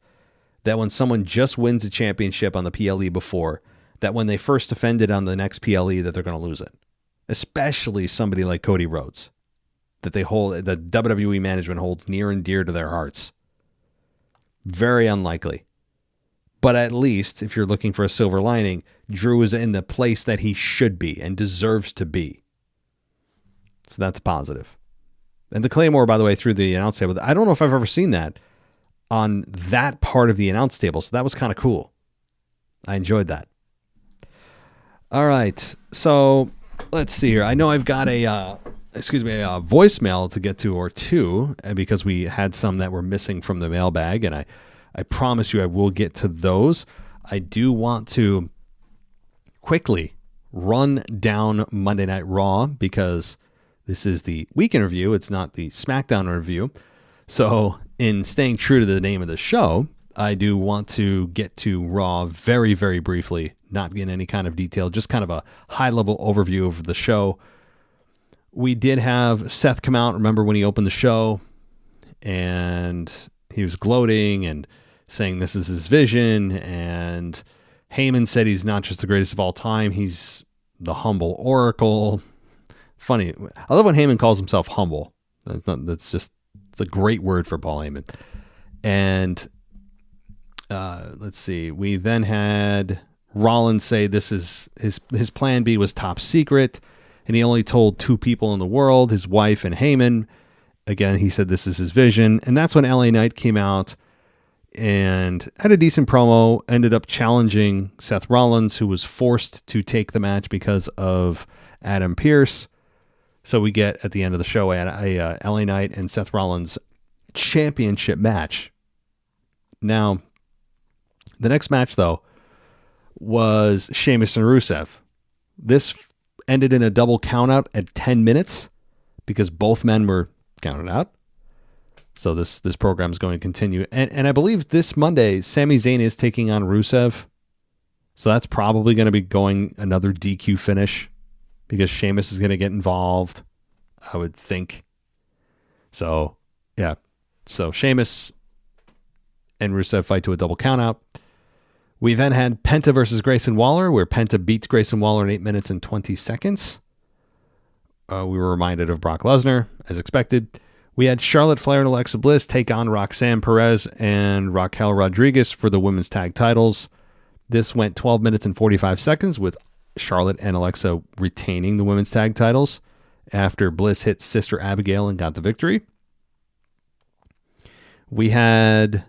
that when someone just wins a championship on the PLE before, that when they first defend it on the next PLE, that they're going to lose it. Especially somebody like Cody Rhodes, that WWE management holds near and dear to their hearts. Very unlikely. But at least, if you're looking for a silver lining, Drew is in the place that he should be and deserves to be. So that's positive. And the Claymore, by the way, through the announce table, I don't know if I've ever seen that on that part of the announce table. So that was kind of cool. I enjoyed that. All right. So let's see here. I know I've got a voicemail to get to, or two, because we had some that were missing from the mailbag, and I promise you I will get to those. I do want to quickly run down Monday Night Raw because this is the weekend review. It's not the SmackDown review. So in staying true to the name of the show, I do want to get to Raw very, very briefly, not in any kind of detail, just kind of a high-level overview of the show. We did have Seth come out, remember when he opened the show, and he was gloating and saying this is his vision, and Heyman said he's not just the greatest of all time, he's the humble oracle. Funny. I love when Heyman calls himself humble. It's a great word for Paul Heyman. And let's see. We then had Rollins say this is his plan B was top secret, and he only told 2 people in the world, his wife and Heyman. Again, he said this is his vision. And that's when LA Knight came out and had a decent promo, ended up challenging Seth Rollins, who was forced to take the match because of Adam Pearce. So we get, at the end of the show, a LA Knight and Seth Rollins championship match. Now, the next match, though, was Sheamus and Rusev. This ended in a double countout at 10 minutes because both men were counted out. So this program is going to continue. And I believe this Monday, Sami Zayn is taking on Rusev. So that's probably going to be going another DQ finish because Sheamus is going to get involved, I would think. So, yeah. So Sheamus and Rusev fight to a double countout. We then had Penta versus Grayson Waller, where Penta beats Grayson Waller in 8 minutes and 20 seconds. We were reminded of Brock Lesnar, as expected. We had Charlotte Flair and Alexa Bliss take on Roxanne Perez and Raquel Rodriguez for the women's tag titles. This went 12 minutes and 45 seconds with Charlotte and Alexa retaining the women's tag titles after Bliss hit Sister Abigail and got the victory. We had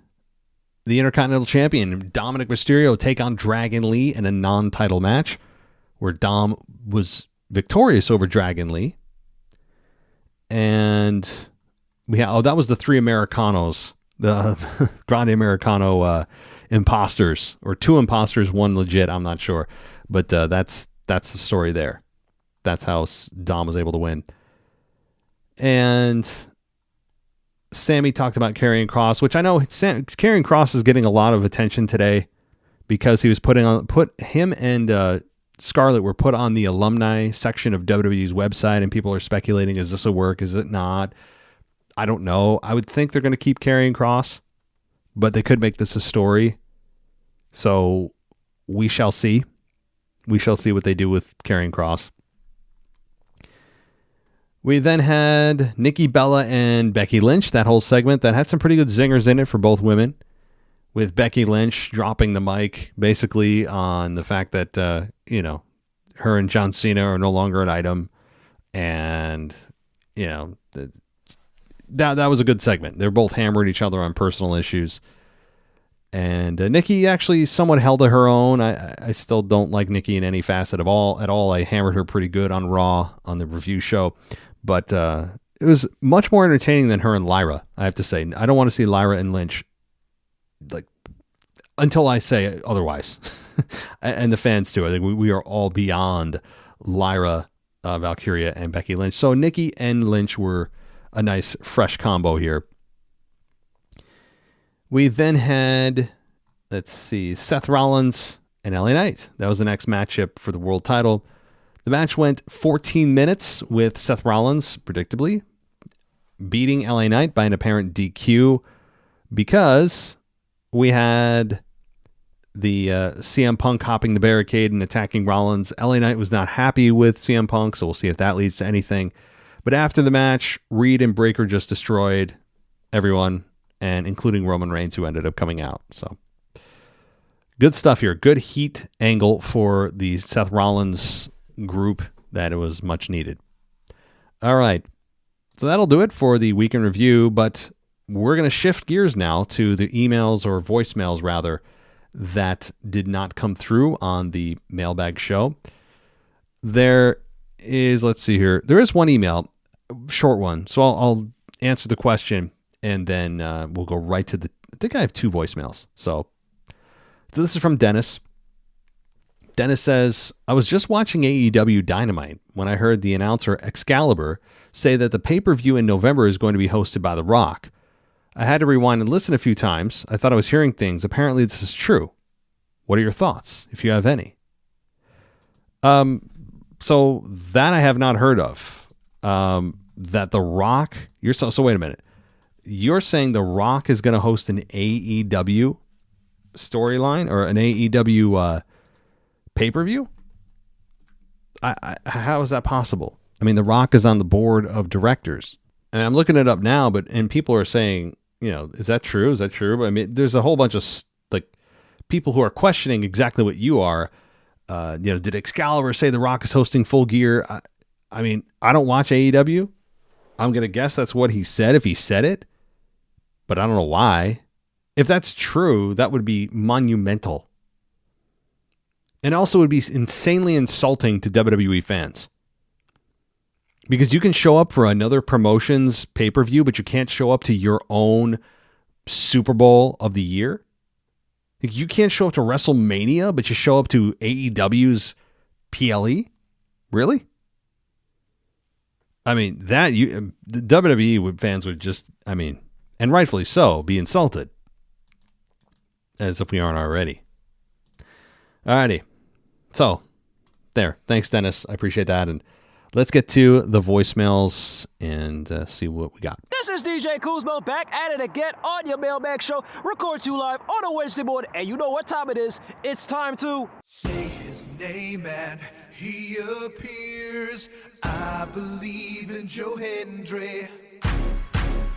the Intercontinental Champion Dominic Mysterio take on Dragon Lee in a non-title match where Dom was victorious over Dragon Lee. And that was the 3 Americanos, the Grande Americano imposters, or 2 imposters, 1 legit, I'm not sure. But that's the story there. That's how Dom was able to win. And Sammy talked about Karrion Kross, which I know Karrion Kross is getting a lot of attention today because he was him and Scarlett were put on the alumni section of WWE's website, and people are speculating, is this a work? Is it not? I don't know. I would think they're going to keep Karrion Kross, but they could make this a story. So we shall see. We shall see what they do with Karrion Kross. We then had Nikki Bella and Becky Lynch, that whole segment that had some pretty good zingers in it for both women, with Becky Lynch dropping the mic basically on the fact that, her and John Cena are no longer an item. And, that was a good segment. They're both hammering each other on personal issues. And Nikki actually somewhat held to her own. I still don't like Nikki in any facet at all. I hammered her pretty good on Raw on the review show. But it was much more entertaining than her and Lyra, I have to say. I don't want to see Lyra and Lynch until I say otherwise. And the fans too. I think we are all beyond Lyra, Valkyria, and Becky Lynch. So Nikki and Lynch were a nice fresh combo here. We then had, Seth Rollins and LA Knight. That was the next matchup for the world title. The match went 14 minutes with Seth Rollins, predictably, beating LA Knight by an apparent DQ because we had the CM Punk hopping the barricade and attacking Rollins. LA Knight was not happy with CM Punk, so we'll see if that leads to anything. But after the match, Reed and Breakker just destroyed everyone, and including Roman Reigns, who ended up coming out. So good stuff here. Good heat angle for the Seth Rollins group that it was much needed. All right. So that'll do it for the weekend review, but we're going to shift gears now to the emails or voicemails rather that did not come through on the mailbag show. There is, let's see here. There is one email, short one. So I'll answer the question and then we'll go right to I think I have 2 voicemails. So this is from Dennis. Dennis says, I was just watching AEW Dynamite when I heard the announcer Excalibur say that the pay-per-view in November is going to be hosted by The Rock. I had to rewind and listen a few times. I thought I was hearing things. Apparently this is true. What are your thoughts, if you have any? So that I have not heard of. That The Rock, so wait a minute. You're saying The Rock is going to host an AEW storyline or an AEW pay-per-view? How is that possible? I mean, The Rock is on the board of directors. And I'm looking it up now, and people are saying, is that true? Is that true? But I mean, there's a whole bunch of people who are questioning exactly what you are. Did Excalibur say The Rock is hosting Full Gear? I mean, I don't watch AEW. I'm going to guess that's what he said if he said it, but I don't know why. If that's true, that would be monumental. And also would be insanely insulting to WWE fans. Because you can show up for another promotion's pay-per-view, but you can't show up to your own Super Bowl of the year. You can't show up to WrestleMania, but you show up to AEW's PLE? Really? I mean, the WWE fans would just, and rightfully so, be insulted. As if we aren't already. Alrighty. So, there. Thanks, Dennis. I appreciate that. And let's get to the voicemails and see what we got. This is DJ Kuzmo back at it again on your Mailbag Show. Record you live on a Wednesday morning, and you know what time it is. It's time to say his name and he appears. I believe in Joe Hendry.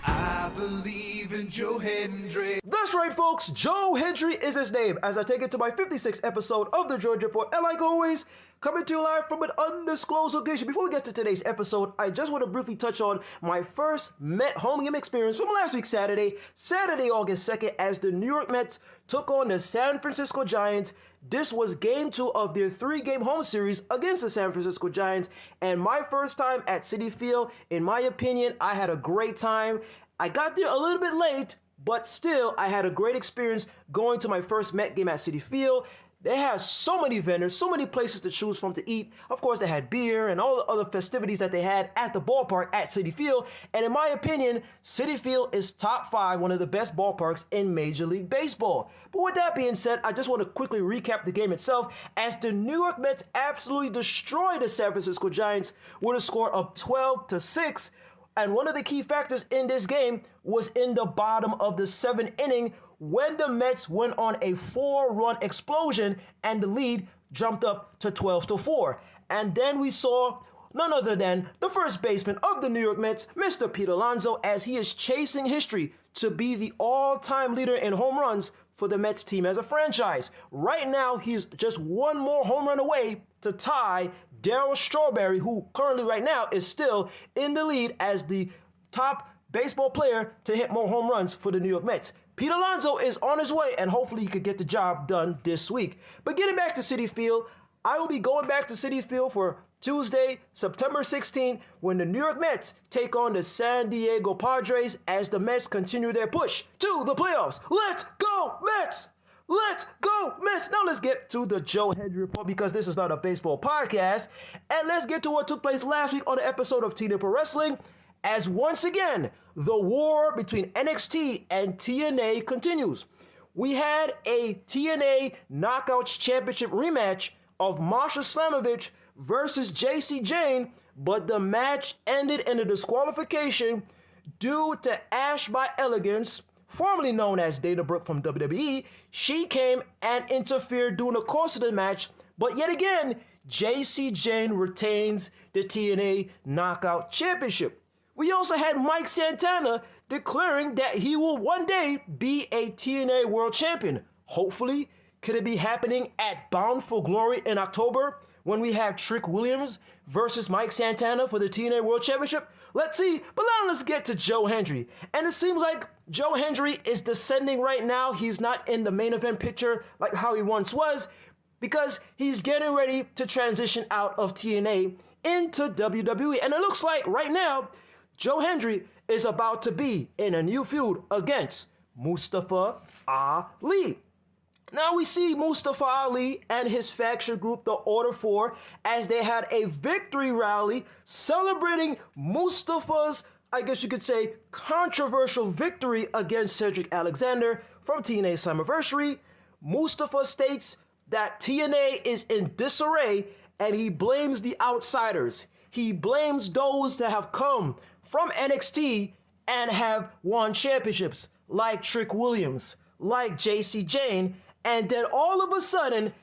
I believe in Joe Hendry. That's right, folks. Joe Hendry is his name as I take it to my 56th episode of the Georgia Report. And like always, coming to you live from an undisclosed location. Before we get to today's episode, I just want to briefly touch on my first Met home game experience from last week, Saturday, August 2nd, as the New York Mets took on the San Francisco Giants. This was game 2 of their 3-game home series against the San Francisco Giants, and my first time at Citi Field. In my opinion, I had a great time. I got there a little bit late, but still, I had a great experience going to my first Met game at Citi Field. They had so many vendors, so many places to choose from to eat. Of course, they had beer and all the other festivities that they had at the ballpark at Citi Field. And in my opinion, Citi Field is top 5, one of the best ballparks in Major League Baseball. But with that being said, I just want to quickly recap the game itself as the New York Mets absolutely destroyed the San Francisco Giants with a score of 12-6. And one of the key factors in this game was in the bottom of the 7th inning when the Mets went on a 4-run explosion and the lead jumped up to 12-4. And then we saw none other than the first baseman of the New York Mets, Mr. Pete Alonso, as he is chasing history to be the all-time leader in home runs for the Mets team as a franchise. Right now, he's just one more home run away to tie Darryl Strawberry, who currently right now is still in the lead as the top baseball player to hit more home runs for the New York Mets. Pete Alonso is on his way, and hopefully he could get the job done this week. But getting back to Citi Field, I will be going back to Citi Field for Tuesday, September 16th, when the New York Mets take on the San Diego Padres as the Mets continue their push to the playoffs. Let's go, Mets! Let's go, Mets! Now let's get to the Joe Hendry Report, because this is not a baseball podcast. And let's get to what took place last week on the episode of TNA Pro Wrestling, as once again, the war between NXT and TNA continues. We had a TNA Knockouts Championship rematch of Masha Slamovich versus JC Jane, but the match ended in a disqualification due to Ash by Elegance, formerly known as Dana Brooke from WWE. She came and interfered during the course of the match, but yet again, JC Jane retains the TNA Knockout Championship. We also had Mike Santana declaring that he will one day be a TNA World Champion. Hopefully, could it be happening at Bound for Glory in October when we have Trick Williams versus Mike Santana for the TNA World Championship? Let's see, but now let's get to Joe Hendry. And it seems like Joe Hendry is descending right now. He's not in the main event picture like how he once was, because he's getting ready to transition out of TNA into WWE. And it looks like right now, Joe Hendry is about to be in a new feud against Mustafa Ali. Now we see Mustafa Ali and his faction group, the Order 4, as they had a victory rally celebrating Mustafa's, I guess you could say, controversial victory against Cedric Alexander from TNA Slammiversary. Mustafa states that TNA is in disarray and he blames the outsiders. He blames those that have come from NXT and have won championships, like Trick Williams, like JC Jane. And then all of a sudden,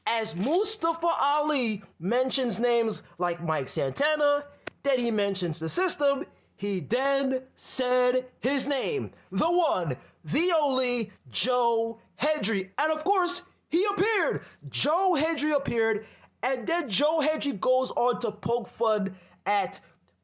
as Mustafa Ali mentions names like Mike Santana, then he mentions the system, he then said his name, the one, the only Joe Hendry. And of course, he appeared. Joe Hendry appeared, and then Joe Hendry goes on to poke fun at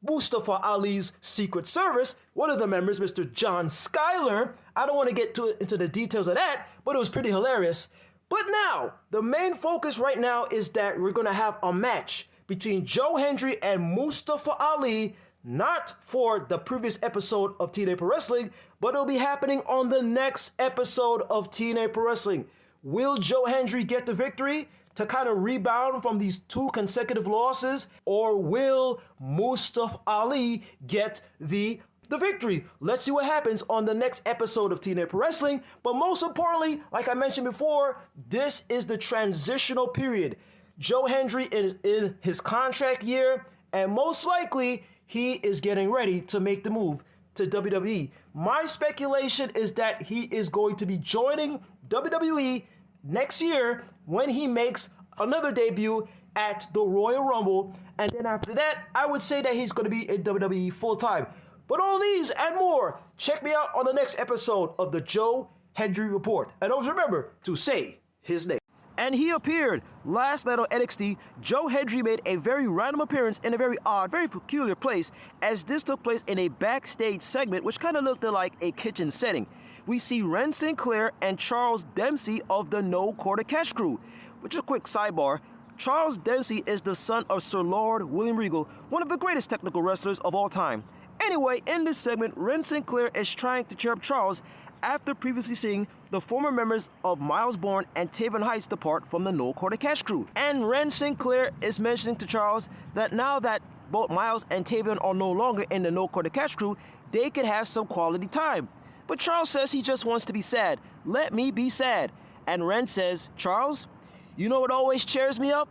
Mustafa Ali's Secret Service, one of the members, Mr. John Schuyler. I don't want to get into the details of that, but it was pretty hilarious. But now, the main focus right now is that we're going to have a match between Joe Hendry and Mustafa Ali, not for the previous episode of TNA Pro Wrestling, but it'll be happening on the next episode of TNA Pro Wrestling. Will Joe Hendry get the victory to kind of rebound from these 2 consecutive losses, or will Mustafa Ali get the victory? Let's see what happens on the next episode of TNA Pro Wrestling. But most importantly, like I mentioned before, this is the transitional period. Joe Hendry is in his contract year, and most likely he is getting ready to make the move to WWE. My speculation is that he is going to be joining WWE next year when he makes another debut at the Royal Rumble. And then after that, I would say that he's going to be in WWE full-time. But all these and more, check me out on the next episode of the Joe Hendry Report. And always remember to say his name. And he appeared last night on NXT. Joe Hendry made a very random appearance in a very odd, very peculiar place, as this took place in a backstage segment which kind of looked like a kitchen setting. We see Ren Sinclair and Charles Dempsey of the No Quarter Catch crew. Which is a quick sidebar. Charles Dempsey is the son of Sir Lord William Regal, one of the greatest technical wrestlers of all time. Anyway, in this segment, Ren Sinclair is trying to cheer up Charles after previously seeing the former members of Miles Bourne and Taven Heights depart from the No Quarter Cash crew. And Ren Sinclair is mentioning to Charles that now that both Miles and Taven are no longer in the No Quarter Cash crew, they could have some quality time. But Charles says he just wants to be sad. Let me be sad. And Ren says, Charles, you know what always cheers me up?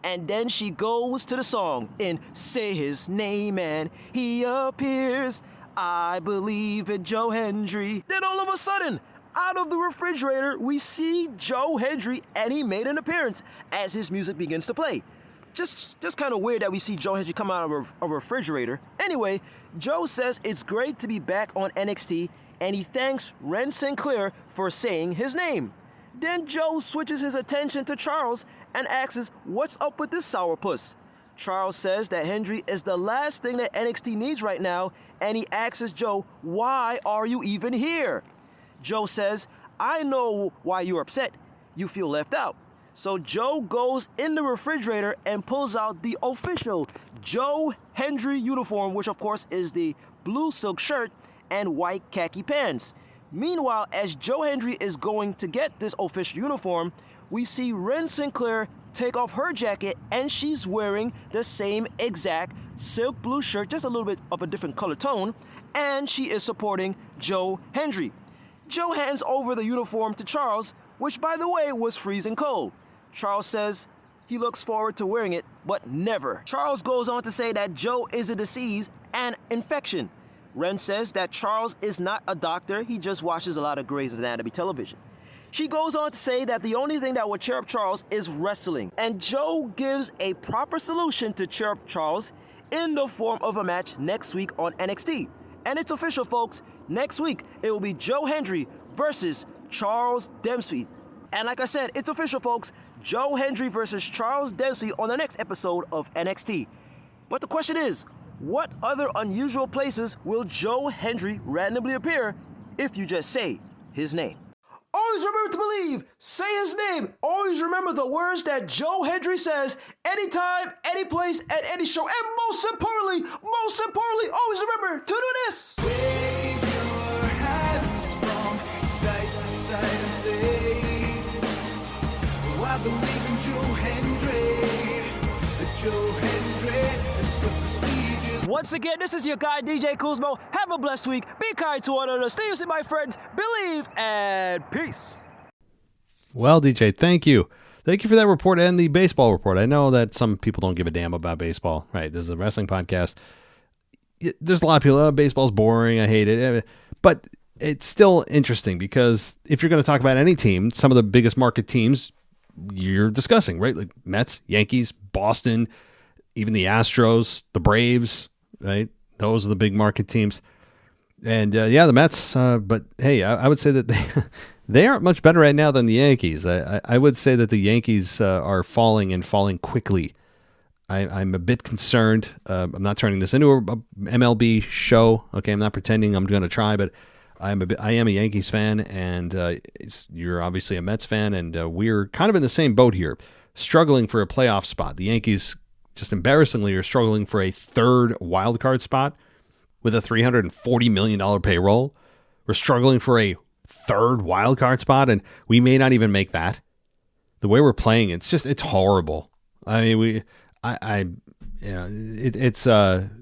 And then she goes to the song in Say His Name and He Appears. I believe in Joe Hendry. Then all of a sudden, out of the refrigerator, we see Joe Hendry, and he made an appearance as his music begins to play. Just kind of weird that we see Joe Hendry come out of a refrigerator. Anyway, Joe says it's great to be back on NXT, and he thanks Ren Sinclair for saying his name. Then Joe switches his attention to Charles and asks what's up with this sourpuss. Charles says that Hendry is the last thing that NXT needs right now, and he asks Joe, why are you even here? Joe says, I know why you're upset. You feel left out. So Joe goes in the refrigerator and pulls out the official Joe Hendry uniform, which of course is the blue silk shirt and white khaki pants. Meanwhile, as Joe Hendry is going to get this official uniform, we see Ren Sinclair take off her jacket, and she's wearing the same exact silk blue shirt, just a little bit of a different color tone, and she is supporting Joe Hendry. Joe hands over the uniform to Charles, which by the way was freezing cold. Charles says he looks forward to wearing it, but never. Charles goes on to say that Joe is a disease and infection. Ren says that Charles is not a doctor, he just watches a lot of Grey's Anatomy television. She goes on to say that the only thing that would cheer up Charles is wrestling, and Joe gives a proper solution to cheer up Charles in the form of a match next week on NXT. And it's official, folks. Next week, it will be Joe Hendry versus Charles Dempsey. And like I said, it's official, folks. Joe Hendry versus Charles Dempsey on the next episode of NXT. But the question is, what other unusual places will Joe Hendry randomly appear if you just say his name? Always remember to believe, say his name. Always remember the words that Joe Hendry says anytime, any place, at any show. And most importantly, always remember to do this. Wave your hands from side to side and say, oh, I believe in Joe Hendry. Joe Hendry is so prestigious. Once again, this is your guy, DJ Kuzmo. Have a blessed week. Be kind to one another. Stay safe, my friends. Believe and peace. Well, DJ, thank you. Thank you for that report and the baseball report. I know that some people don't give a damn about baseball. Right, this is a wrestling podcast. There's a lot of people, oh, baseball's boring, I hate it. But it's still interesting because if you're going to talk about any team, some of the biggest market teams you're discussing, right? Like Mets, Yankees, Boston, even the Astros, the Braves, right? Those are the big market teams. And the Mets, but hey, I would say that they aren't much better right now than the Yankees. I would say that the Yankees are falling and falling quickly. I'm a bit concerned. I'm not turning this into a MLB show. Okay, I'm not pretending I'm going to try, but I am a Yankees fan, and you're obviously a Mets fan, and we're kind of in the same boat here, struggling for a playoff spot. The Yankees, just embarrassingly, are struggling for a third wild card spot with a $340 million payroll. We're struggling for a third wild card spot, and we may not even make that. The way we're playing, it's horrible. I mean, it's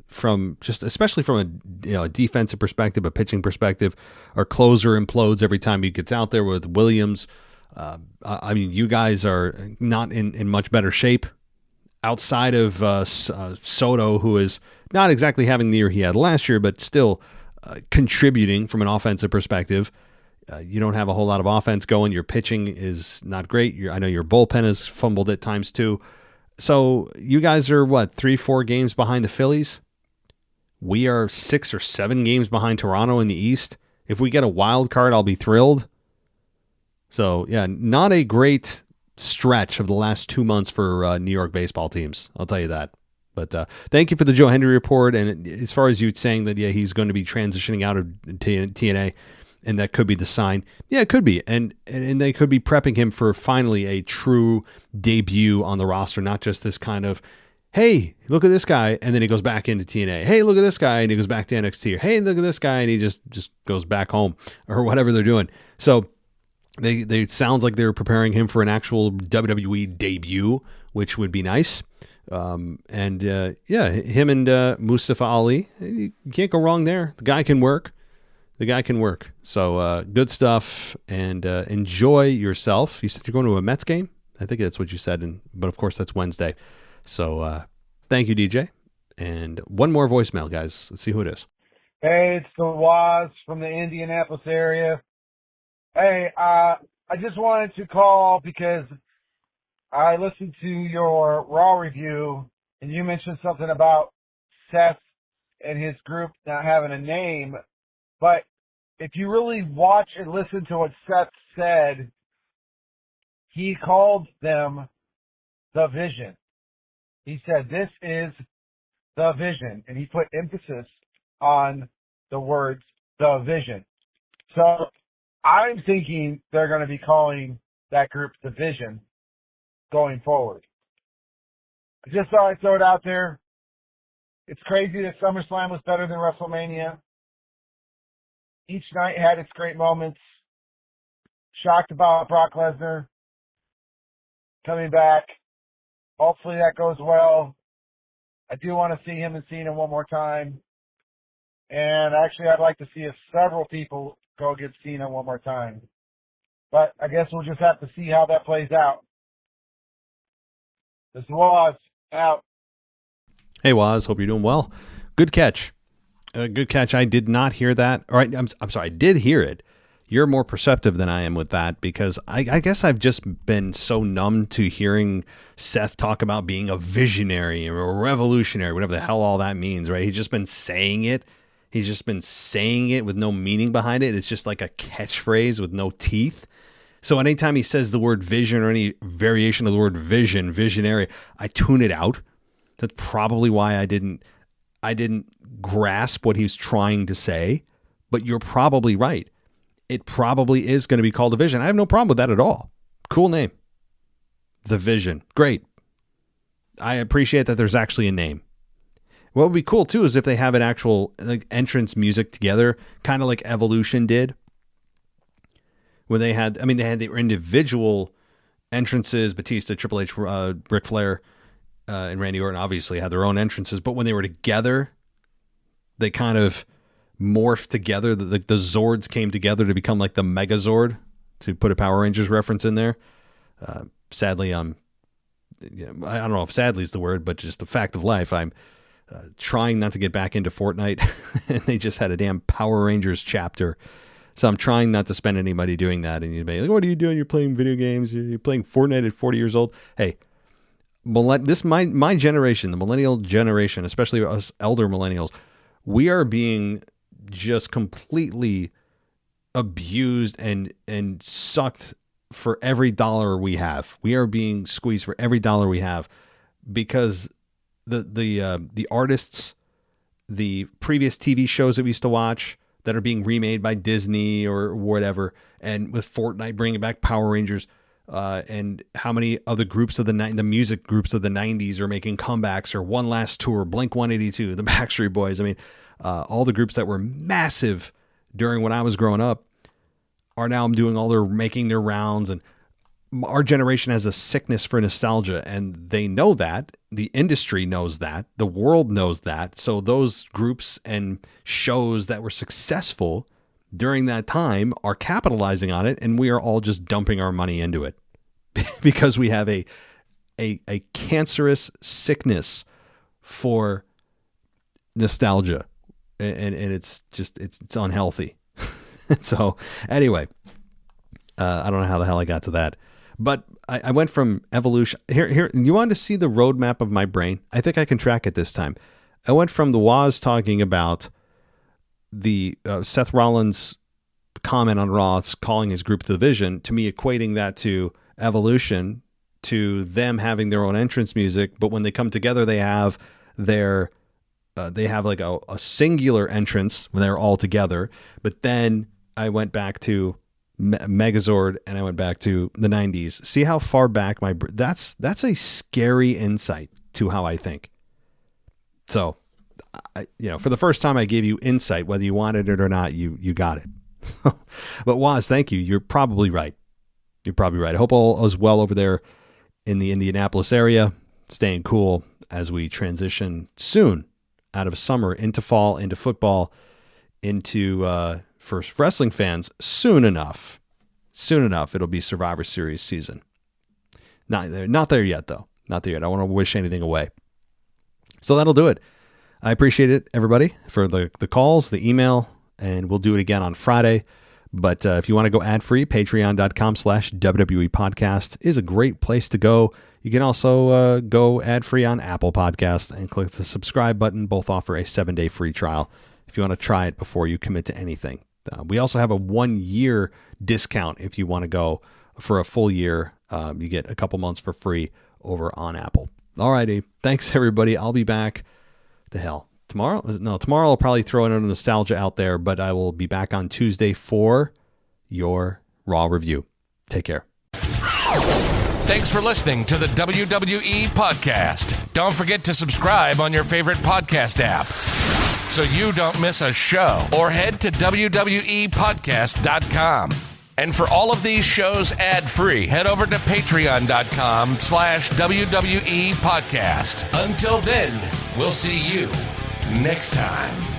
from just, especially from a defensive perspective, a pitching perspective. Our closer implodes every time he gets out there with Williams. I mean, you guys are not in much better shape outside of Soto, who is not exactly having the year he had last year, but still contributing from an offensive perspective. You don't have a whole lot of offense going. Your pitching is not great. I know your bullpen has fumbled at times too. So you guys are 3-4 games behind the Phillies? We are 6 or 7 games behind Toronto in the East. If we get a wild card, I'll be thrilled. So yeah, not a great stretch of the last 2 months for New York baseball teams. I'll tell you that. But thank you for the Joe Hendry report. And as far as you saying that, yeah, he's going to be transitioning out of TNA, and that could be the sign. Yeah, it could be. And they could be prepping him for finally a true debut on the roster, not just this kind of hey, look at this guy. And then he goes back into TNA. Hey, look at this guy. And he goes back to NXT. Or, hey, look at this guy. And he just goes back home or whatever they're doing. So they sounds like they're preparing him for an actual WWE debut, which would be nice. Him and Mustafa Ali, you can't go wrong there. The guy can work. So good stuff, and enjoy yourself. You said you're going to a Mets game? I think that's what you said, but of course that's Wednesday. So thank you, DJ. And one more voicemail, guys. Let's see who it is. Hey, it's the Waz from the Indianapolis area. Hey, I just wanted to call because I listened to your Raw review, and you mentioned something about Seth and his group not having a name. But if you really watch and listen to what Seth said, he called them the Vision. He said, this is the Vision. And he put emphasis on the words, the Vision. So I'm thinking they're going to be calling that group the Vision going forward. I just thought I'd throw it out there. It's crazy that SummerSlam was better than WrestleMania. Each night had its great moments. Shocked about Brock Lesnar coming back. Hopefully that goes well. I do want to see him and Cena one more time. And actually, I'd like to see several people go against Cena one more time. But I guess we'll just have to see how that plays out. This was out. Hey, Waz. Hope you're doing well. Good catch. Good catch. I did not hear that. All right. I'm sorry. I did hear it. You're more perceptive than I am with that because I guess I've just been so numb to hearing Seth talk about being a visionary or a revolutionary, whatever the hell all that means, right? He's just been saying it. He's just been saying it with no meaning behind it. It's just like a catchphrase with no teeth. So anytime he says the word vision or any variation of the word vision, visionary, I tune it out. That's probably why I didn't grasp what he was trying to say, but you're probably right. It probably is going to be called a Vision. I have no problem with that at all. Cool name. The Vision. Great. I appreciate that there's actually a name. What would be cool too is if they have an actual like entrance music together, kind of like Evolution did. Where they had their individual entrances, Batista, Triple H, Ric Flair, and Randy Orton obviously had their own entrances, but when they were together, they kind of morphed together. The Zords came together to become like the Megazord, to put a Power Rangers reference in there. Sadly, I don't know if sadly is the word, but just the fact of life, I'm trying not to get back into Fortnite, and they just had a damn Power Rangers chapter. So I'm trying not to spend any money doing that. And you'd be like, what are you doing? You're playing video games. You're playing Fortnite at 40 years old. Hey, my generation, the millennial generation, especially us elder millennials, we are being just completely abused and sucked for every dollar we have. We are being squeezed for every dollar we have because the artists, the previous TV shows that we used to watch that are being remade by Disney or whatever, and with Fortnite bringing back Power Rangers, and how many of the groups of the music groups of the 90s are making comebacks, or One Last Tour, Blink-182, the Backstreet Boys. I mean, all the groups that were massive during when I was growing up are now making their rounds. And our generation has a sickness for nostalgia, and they know that. The industry knows that. The world knows that. So those groups and shows that were successful during that time are capitalizing on it, and we are all just dumping our money into it because we have a cancerous sickness for nostalgia, and it's unhealthy. So anyway, I don't know how the hell I got to that, but I went from Evolution here. You want to see the roadmap of my brain? I think I can track it this time. I went from the Waz talking about the Seth Rollins comment on Raw, calling his group the Vision, to me equating that to Evolution, to them having their own entrance music, but when they come together, they have their like a singular entrance when they're all together. But then I went back to Megazord, and I went back to the 90s. See how far back that's a scary insight to how I think. So, for the first time I gave you insight, whether you wanted it or not, you got it. But Waz, thank you. You're probably right. I hope all is well over there in the Indianapolis area, staying cool as we transition soon out of summer into fall, into football, into, for wrestling fans, soon enough, it'll be Survivor Series season. Not there yet, though. Not there yet. I don't want to wish anything away. So that'll do it. I appreciate it, everybody, for the calls, the email, and we'll do it again on Friday. But if you want to go ad-free, patreon.com/WWE podcast is a great place to go. You can also go ad-free on Apple Podcasts and click the subscribe button. Both offer a 7-day free trial if you want to try it before you commit to anything. We also have a 1-year discount if you want to go for a full year. You get a couple months for free over on Apple. Alrighty. Thanks, everybody. I'll be back. The hell. Tomorrow? No, tomorrow I'll probably throw in a nostalgia out there, but I will be back on Tuesday for your Raw review. Take care. Thanks for listening to the WWE Podcast. Don't forget to subscribe on your favorite podcast app so you don't miss a show, or head to WWEpodcast.com. And for all of these shows ad-free, head over to patreon.com/WWE Podcast. Until then, we'll see you next time.